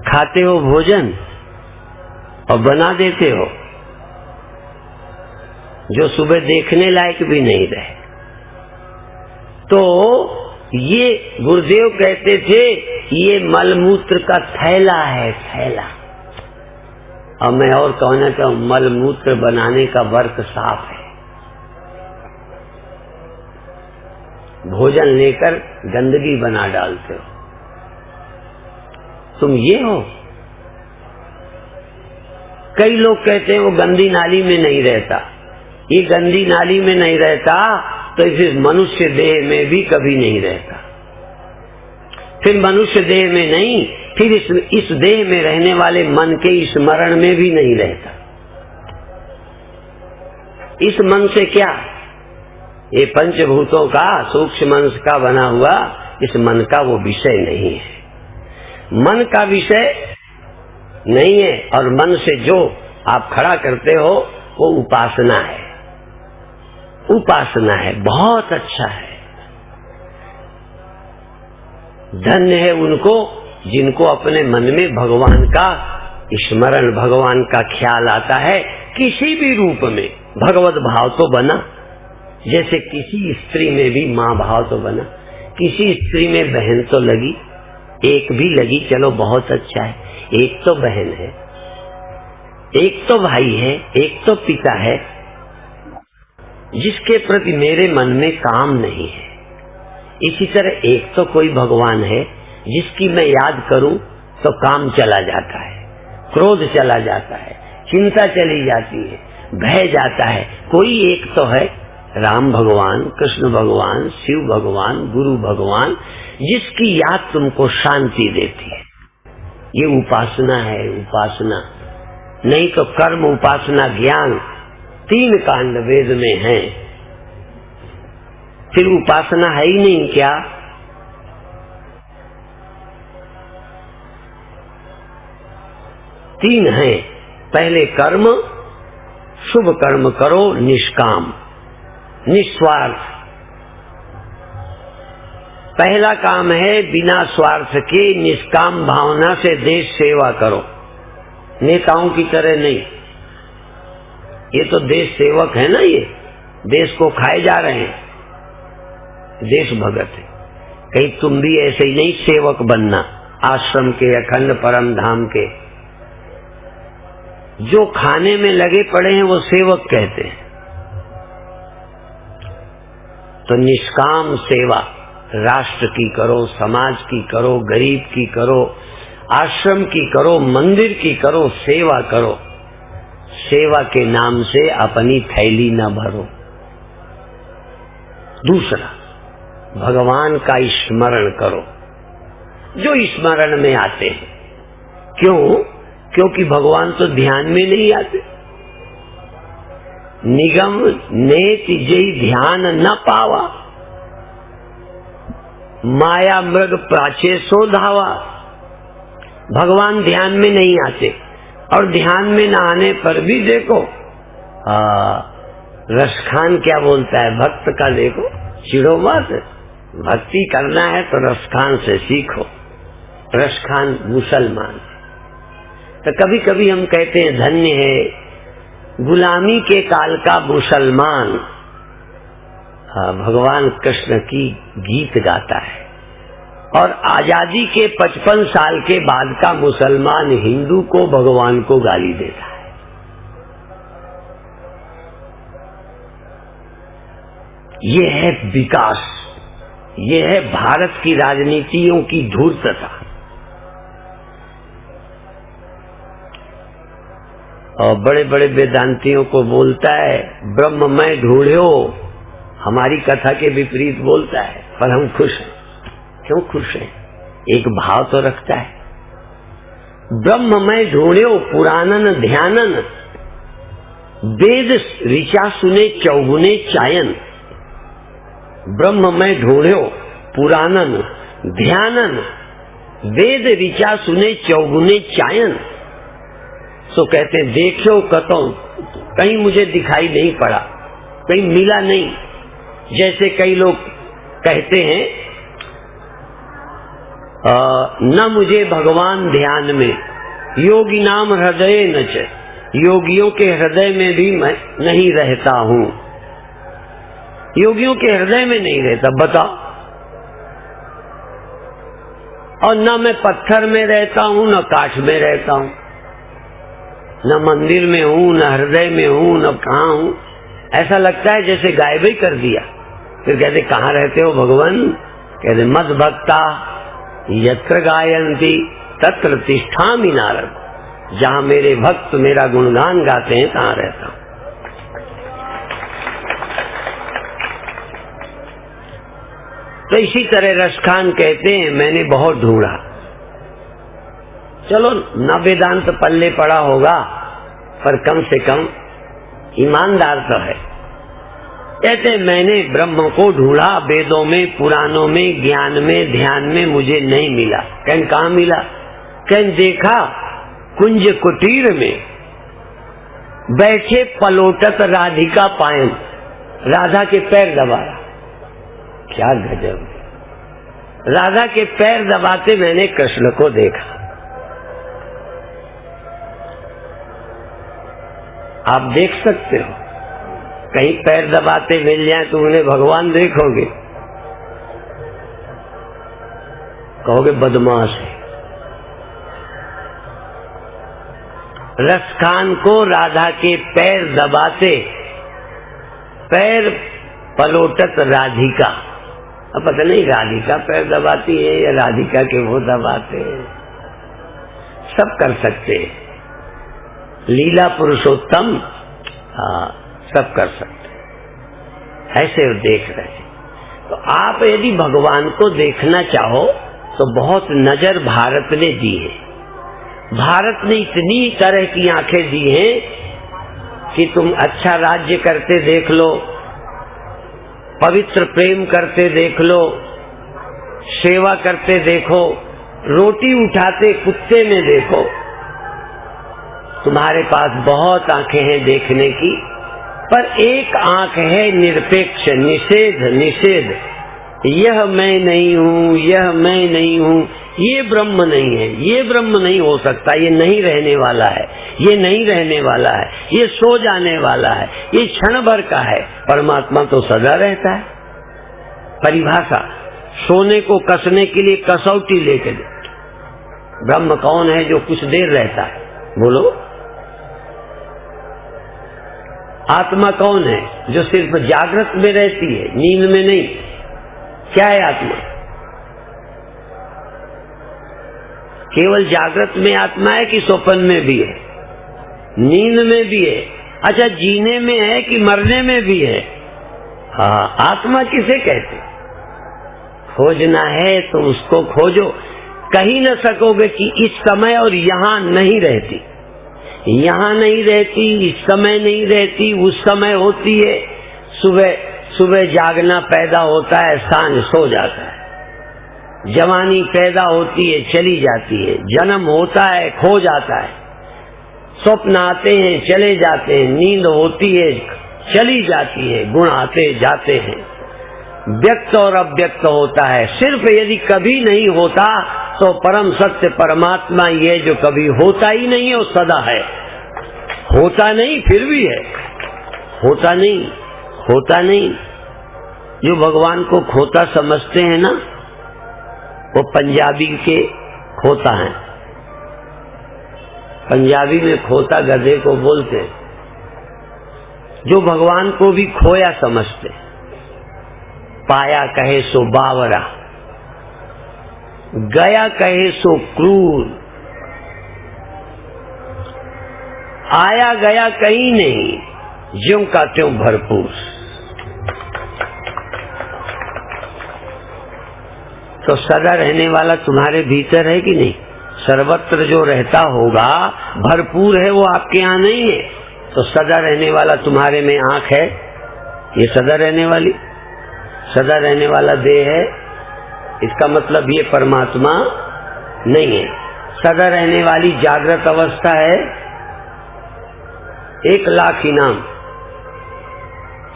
खाते हो भोजन और बना देते हो जो सुबह देखने लायक भी नहीं रहे। तो ये गुरुदेव कहते थे ये मलमूत्र का थैला है, थैला। और मैं और कहना चाहूं मलमूत्र बनाने का वर्क साफ है। भोजन लेकर गंदगी बना डालते हो, तुम ये हो। कई लोग कहते हैं वो गंदी नाली में नहीं रहता। ये गंदी नाली में नहीं रहता तो फिर मनुष्य देह में भी कभी नहीं रहता। फिर मनुष्य देह में नहीं, फिर इस देह में रहने वाले मन के स्मरण में भी नहीं रहता। इस मन से क्या, ये पंचभूतों का सूक्ष्म मन का बना हुआ इस मन का वो विषय नहीं है। मन का विषय नहीं है। और मन से जो आप खड़ा करते हो वो उपासना है, उपासना है। बहुत अच्छा है। धन्य है उनको जिनको अपने मन में भगवान का स्मरण, भगवान का ख्याल आता है। किसी भी रूप में भगवत भाव तो बना, जैसे किसी स्त्री में भी माँ भाव तो बना, किसी स्त्री में बहन तो लगी, एक भी लगी, चलो बहुत अच्छा है। एक तो बहन है, एक तो भाई है, एक तो पिता है जिसके प्रति मेरे मन में काम नहीं है। इसी तरह एक तो कोई भगवान है जिसकी मैं याद करूं तो काम चला जाता है, क्रोध चला जाता है, चिंता चली जाती है, भय जाता है। कोई एक तो है राम भगवान, कृष्ण भगवान, शिव भगवान, गुरु भगवान, जिसकी याद तुमको शांति देती है। ये उपासना है, उपासना। नहीं तो कर्म, उपासना, ज्ञान, 3 कांड वेद में हैं। फिर उपासना है ही नहीं क्या? तीन है। पहले कर्म, शुभ कर्म करो, निष्काम, निस्वार्थ। पहला काम है बिना स्वार्थ के निष्काम भावना से देश सेवा करो, नेताओं की तरह नहीं। ये तो देश सेवक है ना, ये देश को खाए जा रहे हैं, देश भगत है। कहीं तुम भी ऐसे ही नहीं सेवक बनना, आश्रम के, अखंड परम धाम के। जो खाने में लगे पड़े हैं वो सेवक कहते हैं। तो निष्काम सेवा राष्ट्र की करो, समाज की करो, गरीब की करो, आश्रम की करो, मंदिर की करो, सेवा करो। सेवा के नाम से अपनी थैली न भरो। दूसरा, भगवान का स्मरण करो, जो स्मरण में आते हैं। क्यों? क्योंकि भगवान तो ध्यान में नहीं आते। निगम नेति जय ध्यान न पावा, माया मृग प्राचे सो धावा। भगवान ध्यान में नहीं आते, और ध्यान में न आने पर भी देखो रसखान क्या बोलता है भक्त का, देखो चिड़ो मत। भक्ति करना है तो रसखान से सीखो। रसखान मुसलमान। तो कभी कभी हम कहते हैं धन्य है गुलामी के काल का मुसलमान। भगवान कृष्ण की गीत गाता है, और आजादी के 55 साल के बाद का मुसलमान हिंदू को भगवान को गाली देता है। ये है विकास, ये है भारत की राजनीतियों की धूर्तता। और बड़े बड़े वेदांतियों को बोलता है ब्रह्म मैं ढूंढो, हमारी कथा के विपरीत बोलता है, पर हम खुश हैं। क्यों खुश हैं? एक भाव तो रखता है। ब्रह्म मैं ढूंढो पुराणन ध्यानन, वेद ऋचा सुने चौगुने चायन। ब्रह्म मैं ढूंढो पुराणन ध्यानन, वेद ऋचा सुने चौगुने चायन। तो कहते देखो कतो, कहीं मुझे दिखाई नहीं पड़ा, कहीं मिला नहीं। जैसे कई लोग कहते हैं न मुझे भगवान ध्यान में, योगी नाम हृदय न च, योगियों के हृदय में भी मैं नहीं रहता हूँ। योगियों के हृदय में नहीं रहता, बताओ। और न मैं पत्थर में रहता हूँ, न काठ में रहता हूँ, न मंदिर में हूँ, न हृदय में हूँ, न कहाँ हूँ। ऐसा लगता है जैसे गायब ही कर दिया। फिर कहते कहाँ रहते हो भगवान? कहते मद भक्ता यत्र गायन्ति तत्र तिष्ठामि नारद। जहाँ मेरे भक्त मेरा गुणगान गाते हैं कहाँ रहता हूँ। तो इसी तरह रसखान कहते हैं मैंने बहुत ढूंढा। चलो न वेदांत पल्ले पड़ा होगा, पर कम से कम ईमानदार तो है। कहते मैंने ब्रह्म को ढूंढा, वेदों में, पुराणों में, ज्ञान में, ध्यान में, मुझे नहीं मिला। कहन कहाँ मिला? कहन देखा कुंज कुटीर में बैठे पलोटत राधिका पायन, राधा के पैर दबाया। क्या गजब! राधा के पैर दबाते मैंने कृष्ण को देखा। आप देख सकते हो, कहीं पैर दबाते मिल जाए तो उन्हें भगवान देखोगे, कहोगे बदमाश है। रसखान को राधा के पैर दबाते, पैर पलोटत राधिका। अब पता नहीं राधिका पैर दबाती है या राधिका के वो दबाते हैं। सब कर सकते हैं, लीला पुरुषोत्तम, हाँ सब कर सकते हैं, ऐसे वो देख रहे हैं। तो आप यदि भगवान को देखना चाहो तो बहुत नजर भारत ने दी है। भारत ने इतनी तरह की आंखें दी हैं कि तुम अच्छा राज्य करते देख लो, पवित्र प्रेम करते देख लो, सेवा करते देखो, रोटी उठाते कुत्ते में देखो। तुम्हारे पास बहुत आंखें हैं देखने की, पर एक आंख है निरपेक्ष, निषेध, निषेध। यह मैं नहीं हूं, यह मैं नहीं हूं, ये ब्रह्म नहीं है, ये ब्रह्म नहीं हो सकता, ये नहीं रहने वाला है, ये नहीं रहने वाला है, ये सो जाने वाला है, ये क्षण भर का है। परमात्मा तो सदा रहता है। परिभाषा, सोने को कसने के लिए कसौटी लेके दे। ब्रह्म कौन है जो कुछ देर रहता है? बोलो। आत्मा कौन है जो सिर्फ जागृत में रहती है, नींद में नहीं? क्या है आत्मा? केवल जागृत में आत्मा है कि स्वप्न में भी है, नींद में भी है? अच्छा, जीने में है कि मरने में भी है? हाँ, आत्मा किसे कहते? खोजना है तो उसको खोजो। कहीं न सकोगे कि इस समय और यहाँ नहीं रहती, यहाँ नहीं रहती, इस समय नहीं रहती, उस समय होती है। सुबह सुबह जागना पैदा होता है, सांझ सो जाता है। जवानी पैदा होती है, चली जाती है। जन्म होता है, खो जाता है। स्वप्न आते हैं, चले जाते हैं। नींद होती है, चली जाती है। गुण आते जाते हैं। व्यक्त और अव्यक्त होता है। सिर्फ यदि कभी नहीं होता तो परम सत्य परमात्मा ये जो कभी होता ही नहीं है, वो सदा है। होता नहीं फिर भी है, होता नहीं, होता नहीं। जो भगवान को खोता समझते हैं ना, वो पंजाबी के खोता हैं। पंजाबी में खोता गधे को बोलते हैं। जो भगवान को भी खोया समझते, पाया कहे सो बावरा, गया कहे सो क्रूर, आया गया कहीं नहीं, ज्यों का त्यों भरपूर। तो सदा रहने वाला तुम्हारे भीतर है कि नहीं? सर्वत्र जो रहता होगा, भरपूर है, वो आपके यहाँ नहीं है। तो सदा रहने वाला तुम्हारे में आंख है, ये सदा रहने वाली, सदा रहने वाला देह है। इसका मतलब ये परमात्मा नहीं है। सदा रहने वाली जागृत अवस्था है। 1,00,000 इनाम,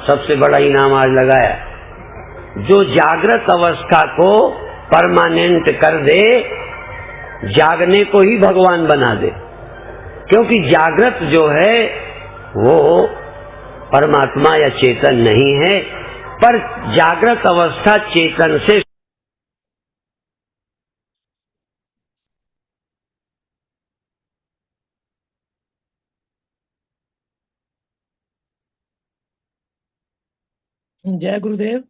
सबसे बड़ा इनाम आज लगाया। जो जागृत अवस्था को परमानेंट कर दे, जागने को ही भगवान बना दे। क्योंकि जागृत जो है वो परमात्मा या चेतन नहीं है, पर जागृत अवस्था चेतन से जय गुरुदेव।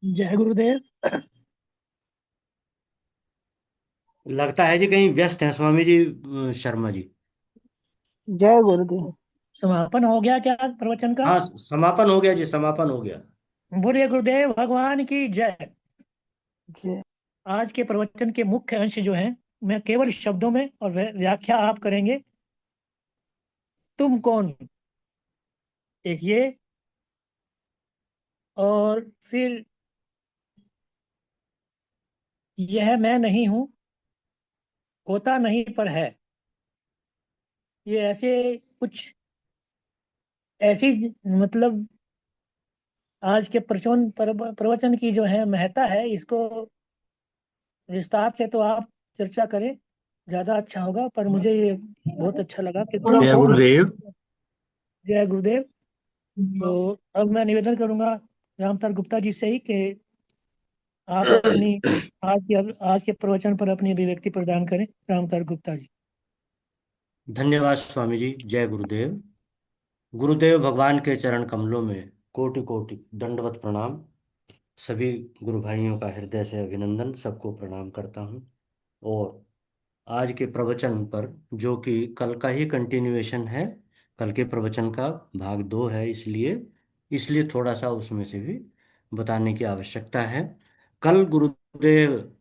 जय गुरुदेव। लगता है जी कहीं व्यस्त हैं स्वामी जी, शर्मा जी। जय गुरुदेव। समापन हो गया क्या प्रवचन का? हाँ, समापन हो गया जी, समापन हो गया। बोलिए गुरुदेव भगवान की जय। जय। आज के प्रवचन के मुख्य अंश जो हैं, मैं केवल शब्दों में और व्याख्या आप करेंगे। तुम कौन, एक ये, और फिर यह मैं नहीं हूं, होता नहीं पर है। ये ऐसे कुछ ऐसी, मतलब आज के प्रवचन की जो है महत्ता है, इसको विस्तार से तो आप चर्चा करें, ज्यादा अच्छा होगा। पर मुझे ये बहुत अच्छा लगा कि तुम जय कौन। गुरुदेव। जय गुरुदेव। तो अब मैं निवेदन करूंगा रामतर गुप्ता जी से ही कि आप अपनी आज के प्रवचन पर अपनी अभिव्यक्ति प्रदान करें। रामतर गुप्ता जी। धन्यवाद स्वामी जी। जय गुरुदेव। गुरुदेव भगवान के चरण कमलों में कोटि कोटि दंडवत प्रणाम। सभी गुरु भाइयों का हृदय से अभिनंदन, सबको प्रणाम करता हूँ। और आज के प्रवचन पर, जो कि कल का ही कंटिन्यूएशन है, कल के प्रवचन का भाग 2 है, इसलिए इसलिए थोड़ा सा उसमें से भी बताने की आवश्यकता है। कल गुरुदेव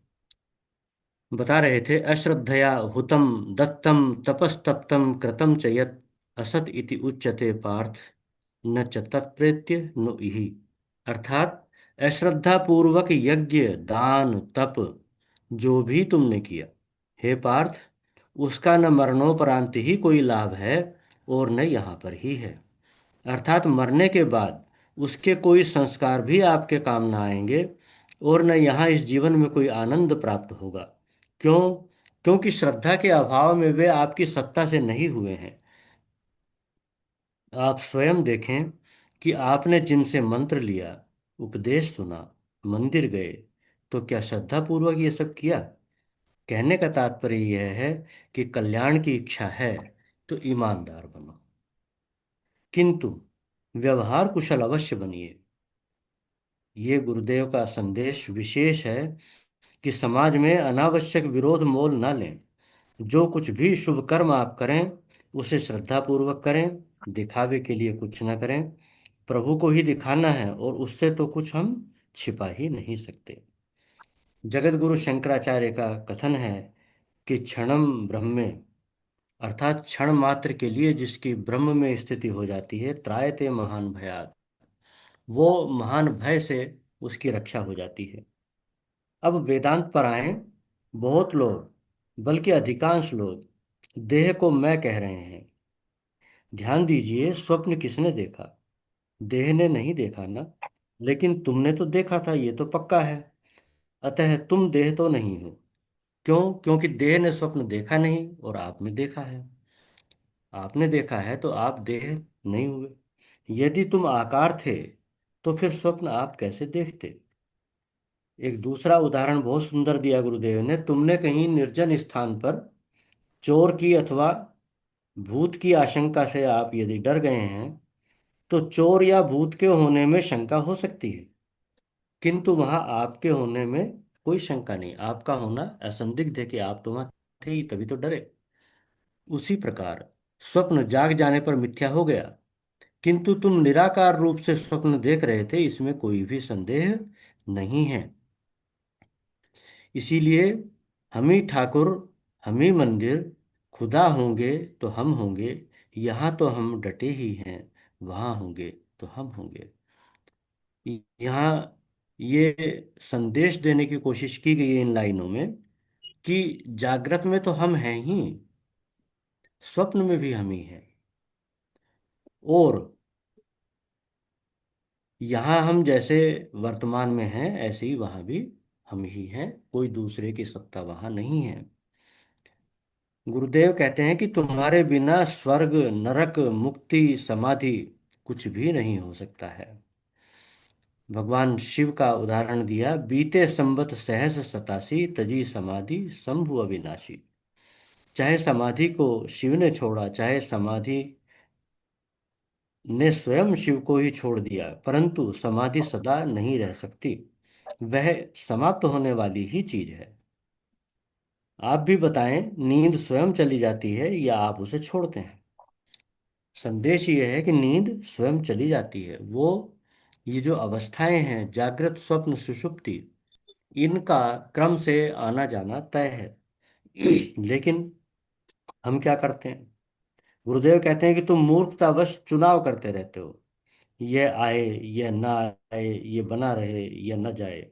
बता रहे थे, अश्रद्धया हुतम दत्तम तपस्तप्तम कृतम च यत् असत इति उच्यते पार्थ न च तत्प्रेत्य नो इहि। अर्थात अश्रद्धा पूर्वक यज्ञ दान तप जो भी तुमने किया, हे पार्थ, उसका न मरणोपरांत ही कोई लाभ है और न यहाँ पर ही है। अर्थात मरने के बाद उसके कोई संस्कार भी आपके काम ना आएंगे और न यहाँ इस जीवन में कोई आनंद प्राप्त होगा। क्यों? क्योंकि श्रद्धा के अभाव में वे आपकी सत्ता से नहीं हुए हैं। आप स्वयं देखें कि आपने जिनसे मंत्र लिया, उपदेश सुना, मंदिर गए, तो क्या श्रद्धा पूर्वक ये सब किया? कहने का तात्पर्य यह है कि कल्याण की इच्छा है तो ईमानदार बनो, किंतु व्यवहार कुशल अवश्य बनिए। ये गुरुदेव का संदेश विशेष है कि समाज में अनावश्यक विरोध मोल न लें। जो कुछ भी शुभ कर्म आप करें उसे श्रद्धापूर्वक करें, दिखावे के लिए कुछ न करें। प्रभु को ही दिखाना है और उससे तो कुछ हम छिपा ही नहीं सकते। जगत गुरु शंकराचार्य का कथन है कि क्षणम ब्रह्मे, अर्थात क्षण मात्र के लिए जिसकी ब्रह्म में स्थिति हो जाती है, त्रायते महान भयात्, वो महान भय से उसकी रक्षा हो जाती है। अब वेदांत पर आए। बहुत लोग, बल्कि अधिकांश लोग, देह को मैं कह रहे हैं। ध्यान दीजिए, स्वप्न किसने देखा? देह ने नहीं देखा ना, लेकिन तुमने तो देखा था, ये तो पक्का है। अतः तुम देह तो नहीं हो। क्यों? क्योंकि देह ने स्वप्न देखा नहीं और आपने देखा है। आपने देखा है तो आप देह नहीं हुए। यदि तुम आकार थे तो फिर स्वप्न आप कैसे देखते? एक दूसरा उदाहरण बहुत सुंदर दिया गुरुदेव ने। तुमने कहीं निर्जन स्थान पर चोर की अथवा भूत की आशंका से आप यदि डर गए हैं, तो चोर या भूत के होने में शंका हो सकती है, किंतु वहां आपके होने में कोई शंका नहीं। आपका होना असंदिग्ध है कि आप तो वहां थे ही, तभी तो डरे। उसी प्रकार स्वप्न जाग जाने पर मिथ्या हो गया, किंतु तुम निराकार रूप से स्वप्न देख रहे थे, इसमें कोई भी संदेह नहीं है। इसीलिए हम ही ठाकुर, हम ही मंदिर, खुदा होंगे तो हम होंगे। यहाँ तो हम डटे ही हैं, वहाँ होंगे तो हम होंगे। यहाँ ये संदेश देने की कोशिश की गई है इन लाइनों में कि जागृत में तो हम हैं ही, स्वप्न में भी हम ही हैं, और यहाँ हम जैसे वर्तमान में हैं ऐसे ही वहाँ भी हम ही हैं। कोई दूसरे की सत्ता वहाँ नहीं है। गुरुदेव कहते हैं कि तुम्हारे बिना स्वर्ग, नरक, मुक्ति, समाधि कुछ भी नहीं हो सकता है। भगवान शिव का उदाहरण दिया, बीते संबत सहस सतासी तजी समाधि शंभु अविनाशी। चाहे समाधि को शिव ने छोड़ा, चाहे समाधि ने स्वयं शिव को ही छोड़ दिया, परंतु समाधि सदा नहीं रह सकती। वह समाप्त होने वाली ही चीज है। आप भी बताएं, नींद स्वयं चली जाती है या आप उसे छोड़ते हैं? संदेश ये है कि नींद स्वयं चली जाती है। वो ये जो अवस्थाएं हैं, जागृत, स्वप्न, सुषुप्ति, इनका क्रम से आना जाना तय है। लेकिन हम क्या करते हैं? गुरुदेव कहते हैं कि तुम मूर्खतावश चुनाव करते रहते हो। यह आए, यह ना आए, ये बना रहे या न जाए।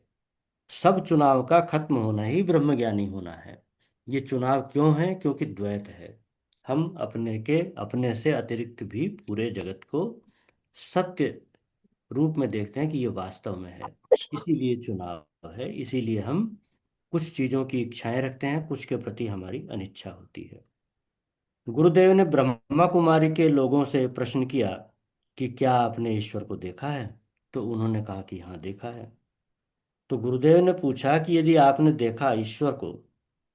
सब चुनाव का खत्म होना ही ब्रह्मज्ञानी होना है। ये चुनाव क्यों है? क्योंकि द्वैत है। हम अपने के अपने से अतिरिक्त भी पूरे जगत को सत्य रूप में देखते हैं कि ये वास्तव में है। इसीलिए चुनाव है, इसीलिए हम कुछ चीजों की इच्छाएं रखते हैं, कुछ के प्रति हमारी अनिच्छा होती है। गुरुदेव ने ब्रह्मा कुमारी के लोगों से प्रश्न किया कि क्या आपने ईश्वर को देखा है? तो उन्होंने कहा कि हाँ, देखा है। तो गुरुदेव ने पूछा कि यदि आपने देखा ईश्वर को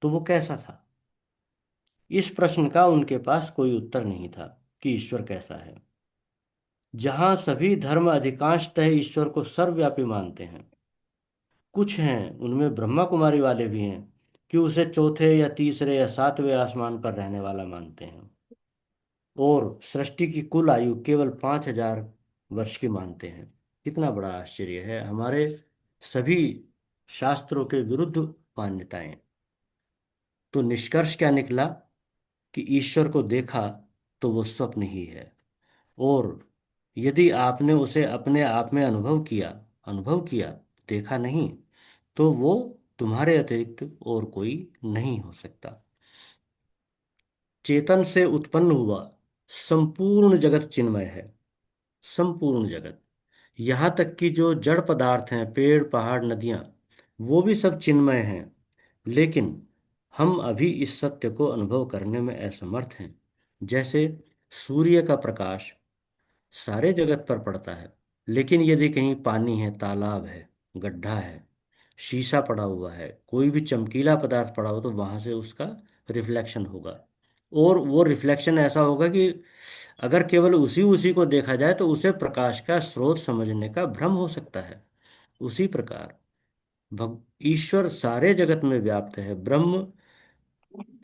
तो वो कैसा था? इस प्रश्न का उनके पास कोई उत्तर नहीं था कि ईश्वर कैसा है। जहां सभी धर्म अधिकांशतः ईश्वर को सर्वव्यापी मानते हैं, कुछ हैं उनमें ब्रह्मा कुमारी वाले भी हैं कि उसे चौथे या तीसरे या सातवें आसमान पर रहने वाला मानते हैं, और सृष्टि की कुल आयु केवल 5,000 वर्ष की मानते हैं। कितना बड़ा आश्चर्य है! हमारे सभी शास्त्रों के विरुद्ध मान्यताएं। तो निष्कर्ष क्या निकला कि ईश्वर को देखा तो वो स्वप्न ही है, और यदि आपने उसे अपने आप में अनुभव किया, देखा नहीं, तो वो तुम्हारे अतिरिक्त और कोई नहीं हो सकता। चेतन से उत्पन्न हुआ संपूर्ण जगत चिन्मय है, संपूर्ण जगत। यहाँ तक कि जो जड़ पदार्थ हैं, पेड़ पहाड़ नदियाँ, वो भी सब चिन्मय हैं। लेकिन हम अभी इस सत्य को अनुभव करने में असमर्थ हैं। जैसे सूर्य का प्रकाश सारे जगत पर पड़ता है, लेकिन यदि कहीं पानी है, तालाब है, गड्ढा है, शीशा पड़ा हुआ है, कोई भी चमकीला पदार्थ पड़ा हो, तो वहां से उसका रिफ्लेक्शन होगा, और वो रिफ्लेक्शन ऐसा होगा कि अगर केवल उसी उसी को देखा जाए तो उसे प्रकाश का स्रोत समझने का भ्रम हो सकता है। उसी प्रकार ईश्वर सारे जगत में व्याप्त है, ब्रह्म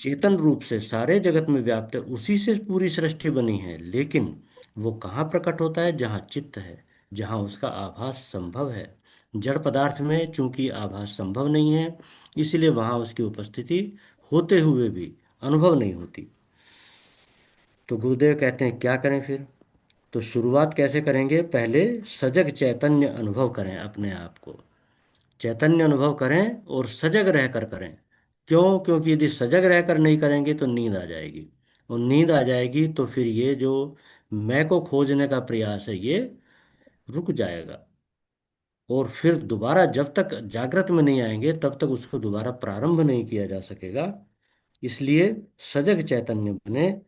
चेतन रूप से सारे जगत में व्याप्त है, उसी से पूरी सृष्टि बनी है। लेकिन वो कहाँ प्रकट होता है? जहाँ चित्त है, जहाँ उसका आभास संभव है। जड़ पदार्थ में चूंकि आभास संभव नहीं है, इसलिए वहाँ उसकी उपस्थिति होते हुए भी अनुभव नहीं होती। तो गुरुदेव कहते हैं क्या करें फिर? तो शुरुआत कैसे करेंगे? पहले सजग चैतन्य अनुभव करें, अपने आप को चैतन्य अनुभव करें, और सजग रहकर करें। क्यों? क्योंकि यदि सजग रहकर नहीं करेंगे तो नींद आ जाएगी, और नींद आ जाएगी तो फिर ये जो मैं को खोजने का प्रयास है ये रुक जाएगा, और फिर दोबारा जब तक जागृत में नहीं आएंगे तब तक उसको दोबारा प्रारंभ नहीं किया जा सकेगा। इसलिए सजग चैतन्य बने।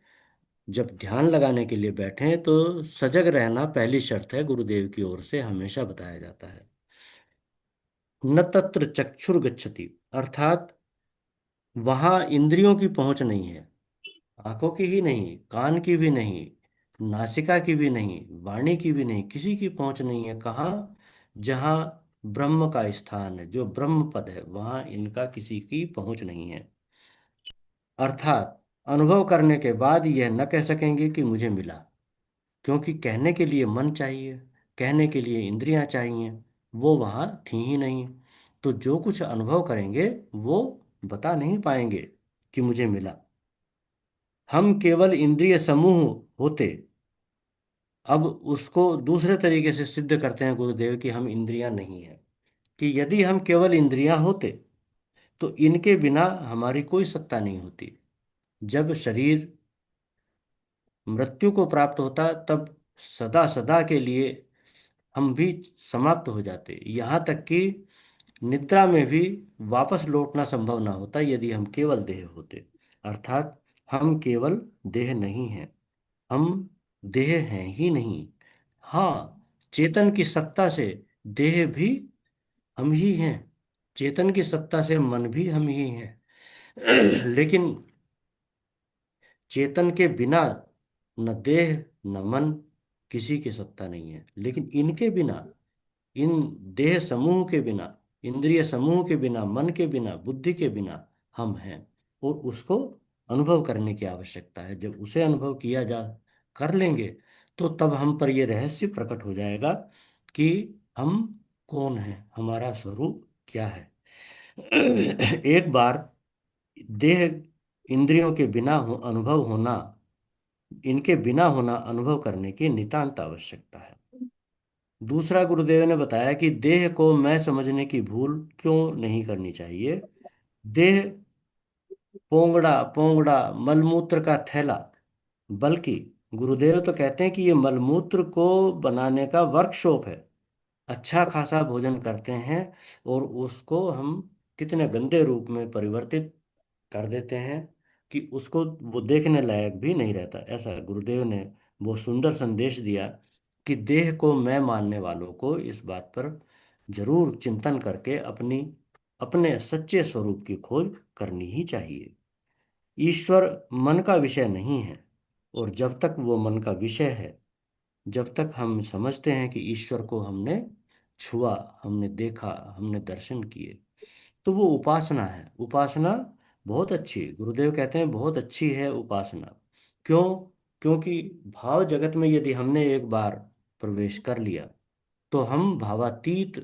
जब ध्यान लगाने के लिए बैठें तो सजग रहना पहली शर्त है, गुरुदेव की ओर से हमेशा बताया जाता है। न तत्र चक्षुर्गच्छति, अर्थात वहां इंद्रियों की पहुंच नहीं है, आंखों की ही नहीं, कान की भी नहीं, नासिका की भी नहीं, वाणी की भी नहीं, किसी की पहुंच नहीं है। कहाँ? जहाँ ब्रह्म का स्थान है, जो ब्रह्म पद है, वहां इनका किसी की पहुंच नहीं है। अर्थात अनुभव करने के बाद यह न कह सकेंगे कि मुझे मिला, क्योंकि कहने के लिए मन चाहिए, कहने के लिए इंद्रियां चाहिए, वो वहां थी ही नहीं। तो जो कुछ अनुभव करेंगे वो बता नहीं पाएंगे कि मुझे मिला। हम केवल इंद्रिय समूह होते, अब उसको दूसरे तरीके से सिद्ध करते हैं गुरुदेव कि हम इंद्रियां नहीं हैं, कि यदि हम केवल इंद्रियां होते तो इनके बिना हमारी कोई सत्ता नहीं होती। जब शरीर मृत्यु को प्राप्त होता तब सदा सदा के लिए हम भी समाप्त हो जाते। यहाँ तक कि निद्रा में भी वापस लौटना संभव ना होता यदि हम केवल देह होते। अर्थात हम केवल देह नहीं हैं, हम देह हैं ही नहीं। हाँ, चेतन की सत्ता से देह भी हम ही हैं, चेतन की सत्ता से मन भी हम ही हैं। लेकिन चेतन के बिना न देह न मन, किसी की सत्ता नहीं है। लेकिन इनके बिना, इन देह समूह के बिना, इंद्रिय समूह के बिना, मन के बिना, बुद्धि के बिना हम हैं, और उसको अनुभव करने की आवश्यकता है। जब उसे अनुभव किया जा कर लेंगे तो तब हम पर यह रहस्य प्रकट हो जाएगा कि हम कौन हैं, हमारा स्वरूप क्या है। एक बार देह इंद्रियों के बिना अनुभव होना, इनके बिना होना अनुभव करने की नितांत आवश्यकता है। दूसरा, गुरुदेव ने बताया कि देह को मैं समझने की भूल क्यों नहीं करनी चाहिए। देह पोंगड़ा पोंगड़ा मलमूत्र का थैला, बल्कि गुरुदेव तो कहते हैं कि ये मलमूत्र को बनाने का वर्कशॉप है। अच्छा खासा भोजन करते हैं और उसको हम कितने गंदे रूप में परिवर्तित कर देते हैं कि उसको वो देखने लायक भी नहीं रहता। ऐसा गुरुदेव ने वो सुंदर संदेश दिया कि देह को मैं मानने वालों को इस बात पर जरूर चिंतन करके अपने सच्चे स्वरूप की खोज करनी ही चाहिए। ईश्वर मन का विषय नहीं है, और जब तक वो मन का विषय है, जब तक हम समझते हैं कि ईश्वर को हमने छुआ, हमने देखा, हमने दर्शन किए, तो वो उपासना है। उपासना बहुत अच्छी है, गुरुदेव कहते हैं बहुत अच्छी है उपासना। क्यों? क्योंकि भाव जगत में यदि हमने एक बार प्रवेश कर लिया तो हम भावातीत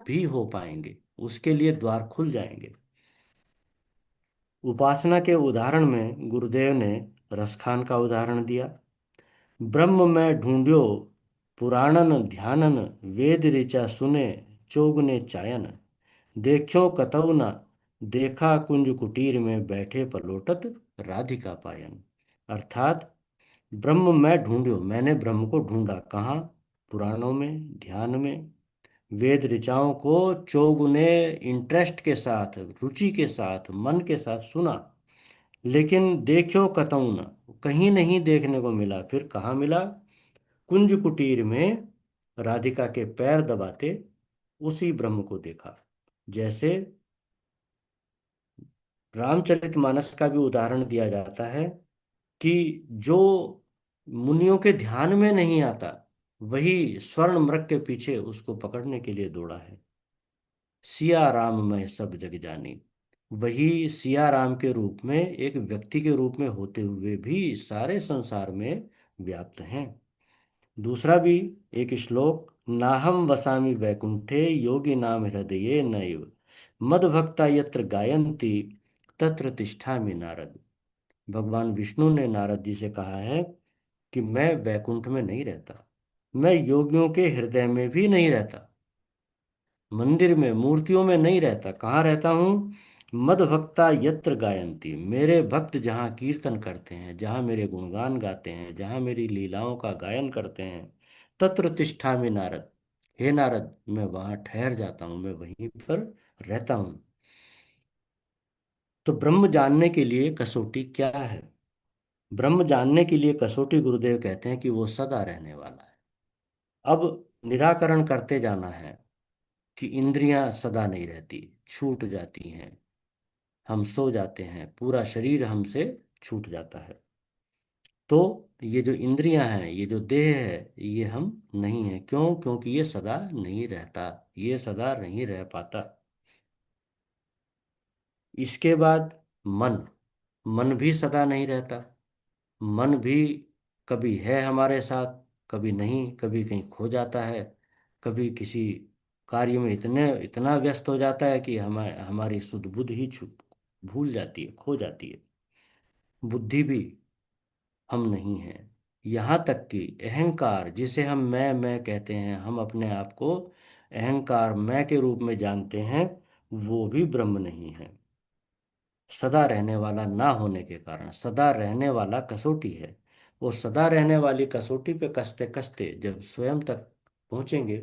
भी हो पाएंगे, उसके लिए द्वार खुल जाएंगे। उपासना के उदाहरण में गुरुदेव ने रसखान का उदाहरण दिया। ब्रह्म में ढूंढ्यो पुराणन ध्यानन, वेद ऋचा सुने चोगने चायन, देख्यो कतौ न देखा कुंज कुटीर में बैठे पलोटत राधिका पायन। अर्थात ब्रह्म मैं ढूंढ्यो, मैंने ब्रह्म को ढूंढा। कहाँ? पुराणों में, ध्यान में। वेद ऋचाओं को चौगुने इंटरेस्ट के साथ, रुचि के साथ, मन के साथ सुना, लेकिन देखो कतौ न, कहीं नहीं देखने को मिला। फिर कहाँ मिला? कुंज कुटीर में राधिका के पैर दबाते उसी ब्रह्म को देखा। जैसे रामचरितमानस का भी उदाहरण दिया जाता है कि जो मुनियों के ध्यान में नहीं आता, वही स्वर्ण मृग के पीछे उसको पकड़ने के लिए दौड़ा है। सिया राम मैं सब जग जानी, वही सिया राम के रूप में, एक व्यक्ति के रूप में होते हुए भी सारे संसार में व्याप्त हैं। दूसरा भी एक श्लोक, नाहम वसामि वैकुंठे योगी नाम हृदये नैव, मदभक्ता यत्र गायन्ति तत्र तिष्ठामि नारद। भगवान विष्णु ने नारद जी से कहा है कि मैं वैकुंठ में नहीं रहता, मैं योगियों के हृदय में भी नहीं रहता, मंदिर में, मूर्तियों में नहीं रहता। कहाँ रहता हूँ? मद भक्ता यत्र गायंती, मेरे भक्त जहाँ कीर्तन करते हैं, जहाँ मेरे गुणगान गाते हैं, जहाँ मेरी लीलाओं का गायन करते हैं, तत्र तिष्ठामि नारद, हे नारद मैं वहाँ ठहर जाता हूँ, मैं वहीं पर रहता हूँ। तो ब्रह्म जानने के लिए कसौटी क्या है? ब्रह्म जानने के लिए कसौटी गुरुदेव कहते हैं कि वो सदा रहने वाला है। अब निराकरण करते जाना है कि इंद्रियां सदा नहीं रहती, छूट जाती हैं, हम सो जाते हैं, पूरा शरीर हमसे छूट जाता है। तो ये जो इंद्रियां हैं, ये जो देह है, ये हम नहीं है। क्यों? क्योंकि ये सदा नहीं रहता, ये सदा नहीं रह पाता। इसके बाद मन, मन भी सदा नहीं रहता। मन भी कभी है हमारे साथ, कभी नहीं, कभी कहीं खो जाता है, कभी किसी कार्य में इतने इतना व्यस्त हो जाता है कि हमारी शुद्ध बुद्धि ही भूल जाती है, खो जाती है। बुद्धि भी हम नहीं हैं। यहाँ तक कि अहंकार, जिसे हम मैं कहते हैं, हम अपने आप को अहंकार मैं के रूप में जानते हैं, वो भी ब्रह्म नहीं है। सदा रहने वाला ना होने के कारण सदा रहने वाला कसौटी है। वो सदा रहने वाली कसौटी पे कसते कसते जब स्वयं तक पहुंचेंगे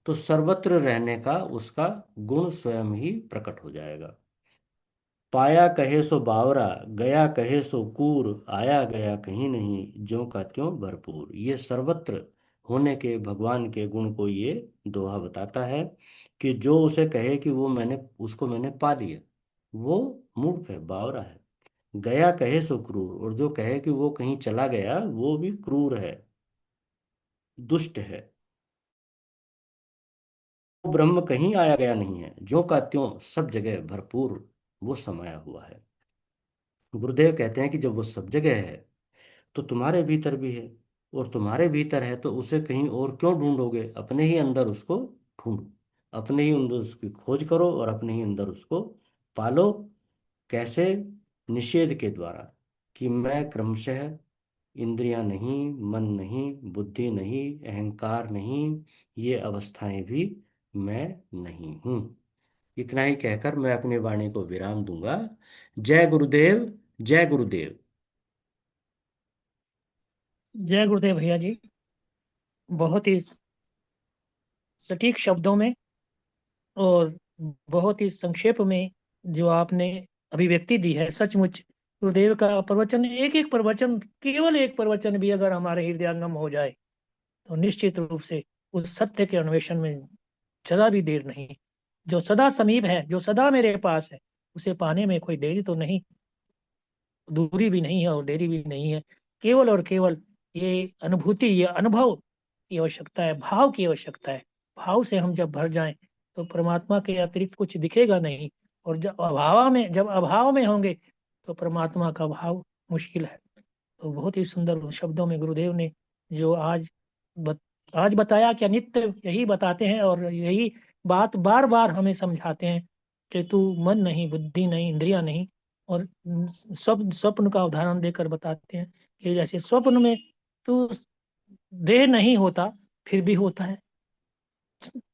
तो सर्वत्र रहने का उसका गुण स्वयं ही प्रकट हो जाएगा। पाया कहे सो बावरा, गया कहे सो कूर, आया गया कहीं नहीं, ज्यों का त्यों भरपूर। ये सर्वत्र होने के भगवान के गुण को ये दोहा बताता है कि जो उसे कहे कि वो मैंने पा लिया, वो मूर्ख है, बावरा है। गया कहे सो क्रूर, और जो कहे कि वो कहीं चला गया, वो भी क्रूर है, दुष्ट है। वो ब्रह्म कहीं आया गया नहीं है, ज्यों का त्यों सब जगह भरपूर वो समाया हुआ है। गुरुदेव कहते हैं कि जब वो सब जगह है तो तुम्हारे भीतर भी है, और तुम्हारे भीतर है तो उसे कहीं और क्यों ढूंढोगे? अपने ही अंदर उसको ढूंढो, अपने ही अंदर उसकी खोज करो और अपने ही अंदर उसको पालो। कैसे? निषेध के द्वारा, कि मैं क्रमशः इंद्रियां नहीं, मन नहीं, बुद्धि नहीं, अहंकार नहीं, ये अवस्थाएं भी मैं नहीं हूं। इतना ही कहकर मैं अपनी वाणी को विराम दूंगा। जय गुरुदेव, जय गुरुदेव। जय गुरुदेव भैया जी। बहुत ही सटीक शब्दों में और बहुत ही संक्षेप में जो आपने अभिव्यक्ति दी है, सचमुच गुरुदेव का प्रवचन, एक एक प्रवचन, केवल एक प्रवचन भी अगर हमारे हृदयंगम हो जाए तो निश्चित रूप से उस सत्य के अन्वेषण में जरा भी देर नहीं। जो सदा समीप है, जो सदा मेरे पास है, उसे पाने में कोई देरी तो नहीं। दूरी भी नहीं है और देरी भी नहीं है। केवल और केवल ये अनुभूति, ये अनुभव की आवश्यकता है, भाव की आवश्यकता है। भाव से हम जब भर जाएं तो परमात्मा के अतिरिक्त कुछ दिखेगा नहीं। और जब अभाव में होंगे तो परमात्मा का भाव मुश्किल है। तो बहुत ही सुंदर शब्दों में गुरुदेव ने जो आज बताया, क्या नित्य यही बताते हैं और यही बात बार बार हमें समझाते हैं कि तू मन नहीं, बुद्धि नहीं, इंद्रियां नहीं। और स्वप्न का उदाहरण देकर बताते हैं कि जैसे स्वप्न में तू देह नहीं होता फिर भी होता है,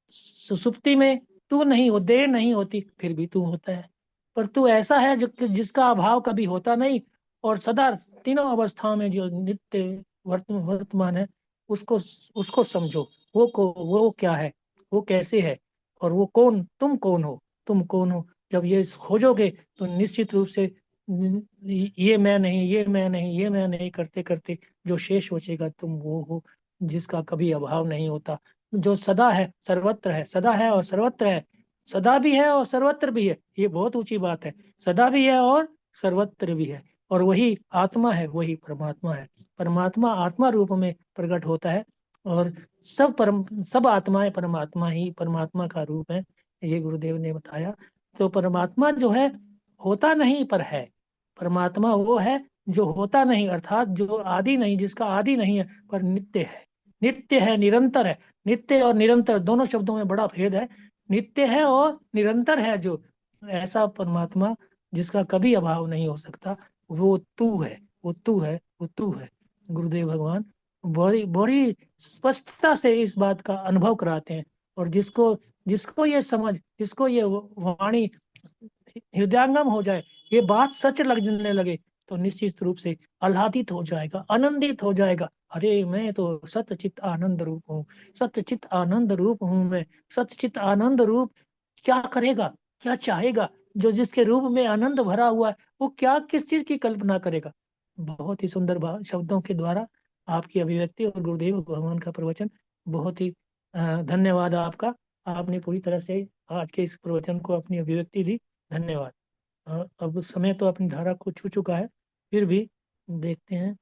सुसुप्ति में तू नहीं हो, देह नहीं होती फिर भी तू होता है। पर तू ऐसा है जो जिसका अभाव कभी होता नहीं और सदा तीनों अवस्थाओं में जो नित्य वर्तमान है, उसको उसको समझो। वो क्या है, वो कैसे है, और वो कौन, तुम कौन हो, तुम कौन हो। जब ये खोजोगे तो निश्चित रूप से ये मैं नहीं, ये मैं नहीं, ये मैं नहीं करते करते जो शेष बचेगा तुम वो हो जिसका कभी अभाव नहीं होता, जो सदा है, सर्वत्र है, सदा है और सर्वत्र है। सदा भी है और सर्वत्र भी है, ये बहुत ऊंची बात है। सदा भी है और सर्वत्र भी है, और वही आत्मा है, वही परमात्मा है। परमात्मा आत्मा रूप में प्रकट होता है और सब आत्माएं परमात्मा ही परमात्मा का रूप है, ये गुरुदेव ने बताया। तो परमात्मा जो है होता नहीं पर है। परमात्मा वो है जो होता नहीं, अर्थात जो आदि नहीं, जिसका आदि नहीं है, पर नित्य है। नित्य है, निरंतर है। नित्य और निरंतर दोनों शब्दों में बड़ा भेद है। नित्य है और निरंतर है, जो ऐसा परमात्मा जिसका कभी अभाव नहीं हो सकता, वो तू है, वो तू है, वो तू है। गुरुदेव भगवान बड़ी बड़ी स्पष्टता से इस बात का अनुभव कराते हैं। और जिसको जिसको ये समझ, जिसको ये वाणी हृदयंगम हो जाए, ये बात सच लगने लगे, तो निश्चित रूप से आह्लादित हो जाएगा, आनंदित हो जाएगा। अरे मैं तो सतचित आनंद रूप हूँ, सतचित आनंद रूप हूँ मैं। सतचित आनंद रूप क्या करेगा, क्या चाहेगा? जो जिसके रूप में आनंद भरा हुआ है, वो क्या किस चीज की कल्पना करेगा? बहुत ही सुंदर शब्दों के द्वारा आपकी अभिव्यक्ति और गुरुदेव भगवान का प्रवचन। बहुत ही धन्यवाद आपका। आपने पूरी तरह से आज के इस प्रवचन को अपनी अभिव्यक्ति दी। धन्यवाद। अब समय तो अपनी धारा को छू चुका है, फिर भी देखते हैं।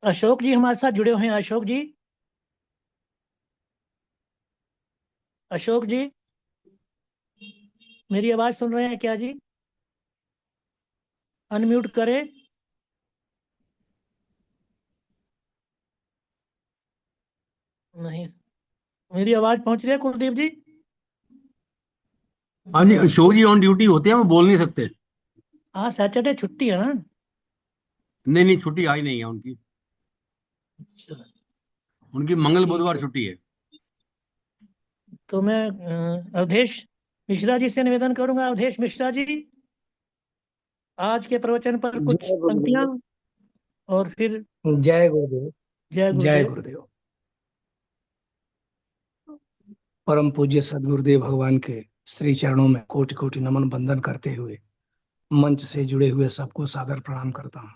अशोक जी हमारे साथ जुड़े हुए हैं। अशोक जी, अशोक जी मेरी आवाज सुन रहे हैं क्या जी? अनम्यूट करें। नहीं, मेरी आवाज पहुंच रही है कुलदीप जी? हाँ जी, अशोक जी ऑन ड्यूटी होते हैं, वो बोल नहीं सकते। हाँ, सैटरडे छुट्टी है ना। नहीं नहीं, छुट्टी आई नहीं है उनकी। अच्छा, उनकी मंगल ठीक बुधवार है। छुट्टी है। तो मैं अवधेश मिश्रा जी से निवेदन करूंगा। अवधेश मिश्रा जी, आज के प्रवचन पर कुछ जय पंक्तियां गुरुदेव। और फिर जय गुरुदेव। जय जय गुरुदेव। गुरुदेव। परम पूज्य सदगुरुदेव भगवान के श्री चरणों में कोटि कोटि नमन बंदन करते हुए मंच से जुड़े हुए सबको सादर प्रणाम करता हूँ।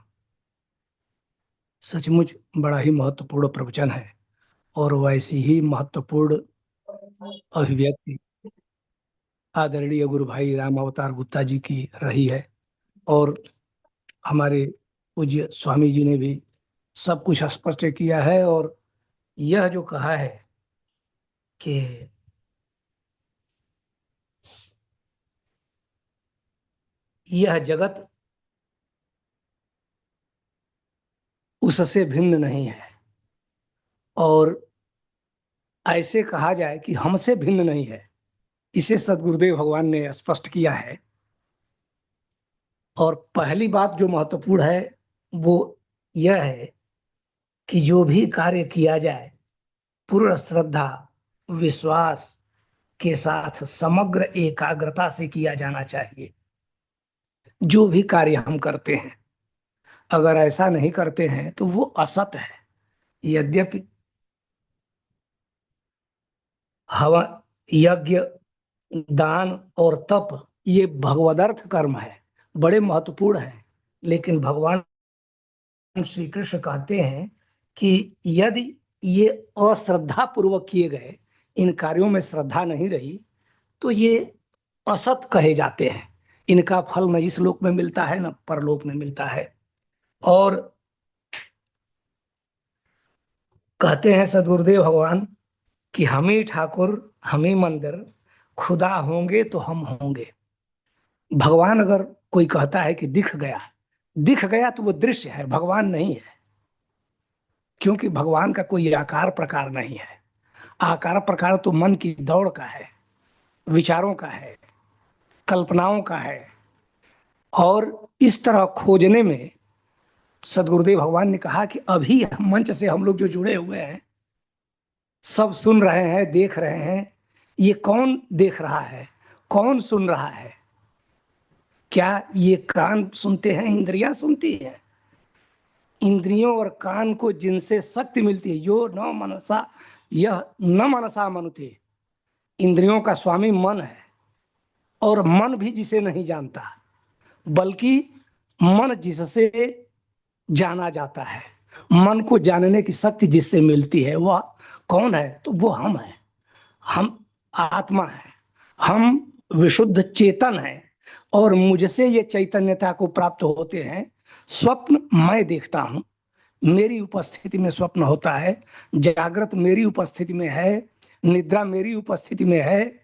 सचमुच बड़ा ही महत्वपूर्ण प्रवचन है और वैसी ही महत्वपूर्ण अभिव्यक्ति आदरणीय गुरु भाई राम अवतार गुप्ता जी की रही है। और हमारे पूज्य स्वामी जी ने भी सब कुछ स्पष्ट किया है। और यह जो कहा है कि यह जगत उससे भिन्न नहीं है, और ऐसे कहा जाए कि हमसे भिन्न नहीं है, इसे सदगुरुदेव भगवान ने स्पष्ट किया है। और पहली बात जो महत्वपूर्ण है वो यह है कि जो भी कार्य किया जाए पूर्ण श्रद्धा विश्वास के साथ समग्र एकाग्रता से किया जाना चाहिए। जो भी कार्य हम करते हैं, अगर ऐसा नहीं करते हैं तो वो असत है। यद्यपि हवा, यज्ञ, दान और तप ये भगवदर्थ कर्म है, बड़े महत्वपूर्ण है। लेकिन भगवान श्री कृष्ण कहते हैं कि यदि ये अश्रद्धा पूर्वक किए गए, इन कार्यों में श्रद्धा नहीं रही तो ये असत कहे जाते हैं। इनका फल न इस लोक में मिलता है न परलोक में मिलता है। और कहते हैं सदगुरुदेव भगवान कि हम ही ठाकुर, हम ही मंदिर, खुदा होंगे तो हम होंगे। भगवान अगर कोई कहता है कि दिख गया तो वो दृश्य है, भगवान नहीं है। क्योंकि भगवान का कोई आकार प्रकार नहीं है। आकार प्रकार तो मन की दौड़ का है, विचारों का है, कल्पनाओं का है। और इस तरह खोजने में सदगुरुदेव भगवान ने कहा कि अभी मंच से हम लोग जो जुड़े हुए हैं, सब सुन रहे हैं, देख रहे हैं। ये कौन देख रहा है, कौन सुन रहा है? क्या ये कान सुनते हैं, इंद्रियां सुनती हैं? इंद्रियों और कान को जिनसे शक्ति मिलती है, जो न मनसा यह न मनसा मनुते, इंद्रियों का स्वामी मन है। और मन भी जिसे नहीं जानता, बल्कि मन जिससे जाना जाता है। मन को जानने की शक्ति जिससे मिलती है वह कौन है? तो वो हम है। हम आत्मा है, हम विशुद्ध चेतन है। और मुझसे ये चैतन्यता को प्राप्त होते हैं। स्वप्न मैं देखता हूं, मेरी उपस्थिति में स्वप्न होता है। जागृत मेरी उपस्थिति में है, निद्रा मेरी उपस्थिति में है।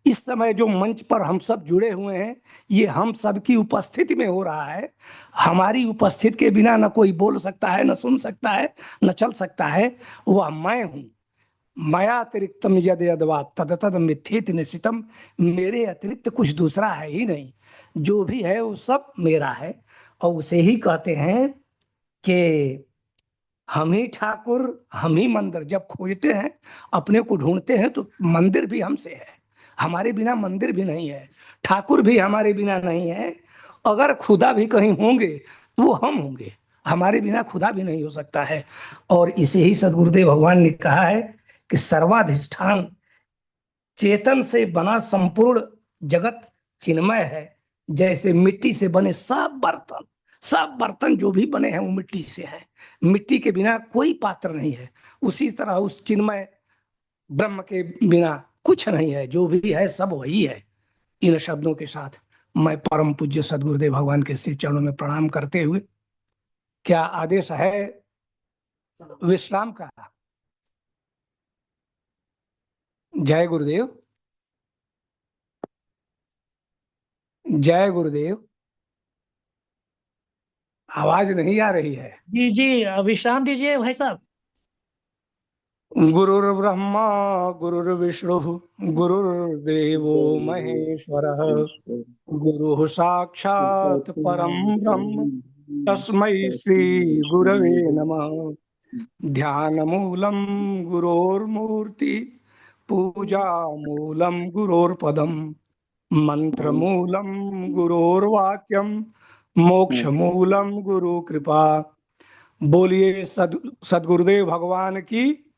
इस समय जो मंच पर हम सब जुड़े हुए हैं, ये हम सब की उपस्थिति में हो रहा है। हमारी उपस्थिति के बिना न कोई बोल सकता है, न सुन सकता है, न चल सकता है। वह मैं हूं। मया अतिरिक्तम यद यदवा तद तद मिथ्येति निश्चितम। मेरे अतिरिक्त कुछ दूसरा है ही नहीं। जो भी है वो सब मेरा है। और उसे ही कहते हैं कि हम ही ठाकुर, हम ही मंदिर। जब खोजते हैं, अपने को ढूंढते हैं, तो मंदिर भी हमसे है। हमारे बिना मंदिर भी नहीं है, ठाकुर भी हमारे बिना नहीं है। अगर खुदा भी कहीं होंगे तो वो हम होंगे, हमारे बिना खुदा भी नहीं हो सकता है। और इसे ही सदगुरुदेव भगवान ने कहा है कि सर्वाधिष्ठान चेतन से बना संपूर्ण जगत चिन्मय है। जैसे मिट्टी से बने सब बर्तन जो भी बने हैं वो मिट्टी से हैं। मिट्टी के बिना कोई पात्र नहीं है। उसी तरह उस चिन्मय ब्रह्म के बिना कुछ नहीं है। जो भी है सब वही है। इन शब्दों के साथ मैं परम पूज्य सदगुरुदेव भगवान के श्री चरणों में प्रणाम करते हुए, क्या आदेश है विश्राम का? जय गुरुदेव, जय गुरुदेव। आवाज नहीं आ रही है। जी जी, विश्राम दीजिए भाई साहब। गुरुर्ब्रह्मा गुरुर्विष्णु गुरुर्देवो महेश्वरः, गुरुः साक्षात् परम ब्रह्म तस्मै श्री गुरवे नमः। ध्यानमूलं गुरोर्मूर्ति, पूजा मूलं गुरोर्पदम, मंत्रमूलं गुरोर्वाक्यम, मोक्षमूलं गुरु कृपा। बोलिए सदगुरुदेव भगवान की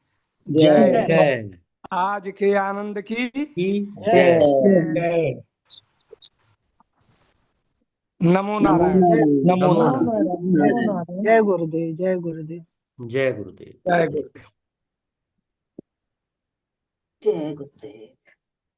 जय। जय आज के आनंद की जय। जय। नमो नारायण, नमो नमो नारायण। नमो नारायण। जय गुरुदेव, जय गुरुदेव। जय गुरुदेव। जय गुरुदेव। जय गुरुदेव।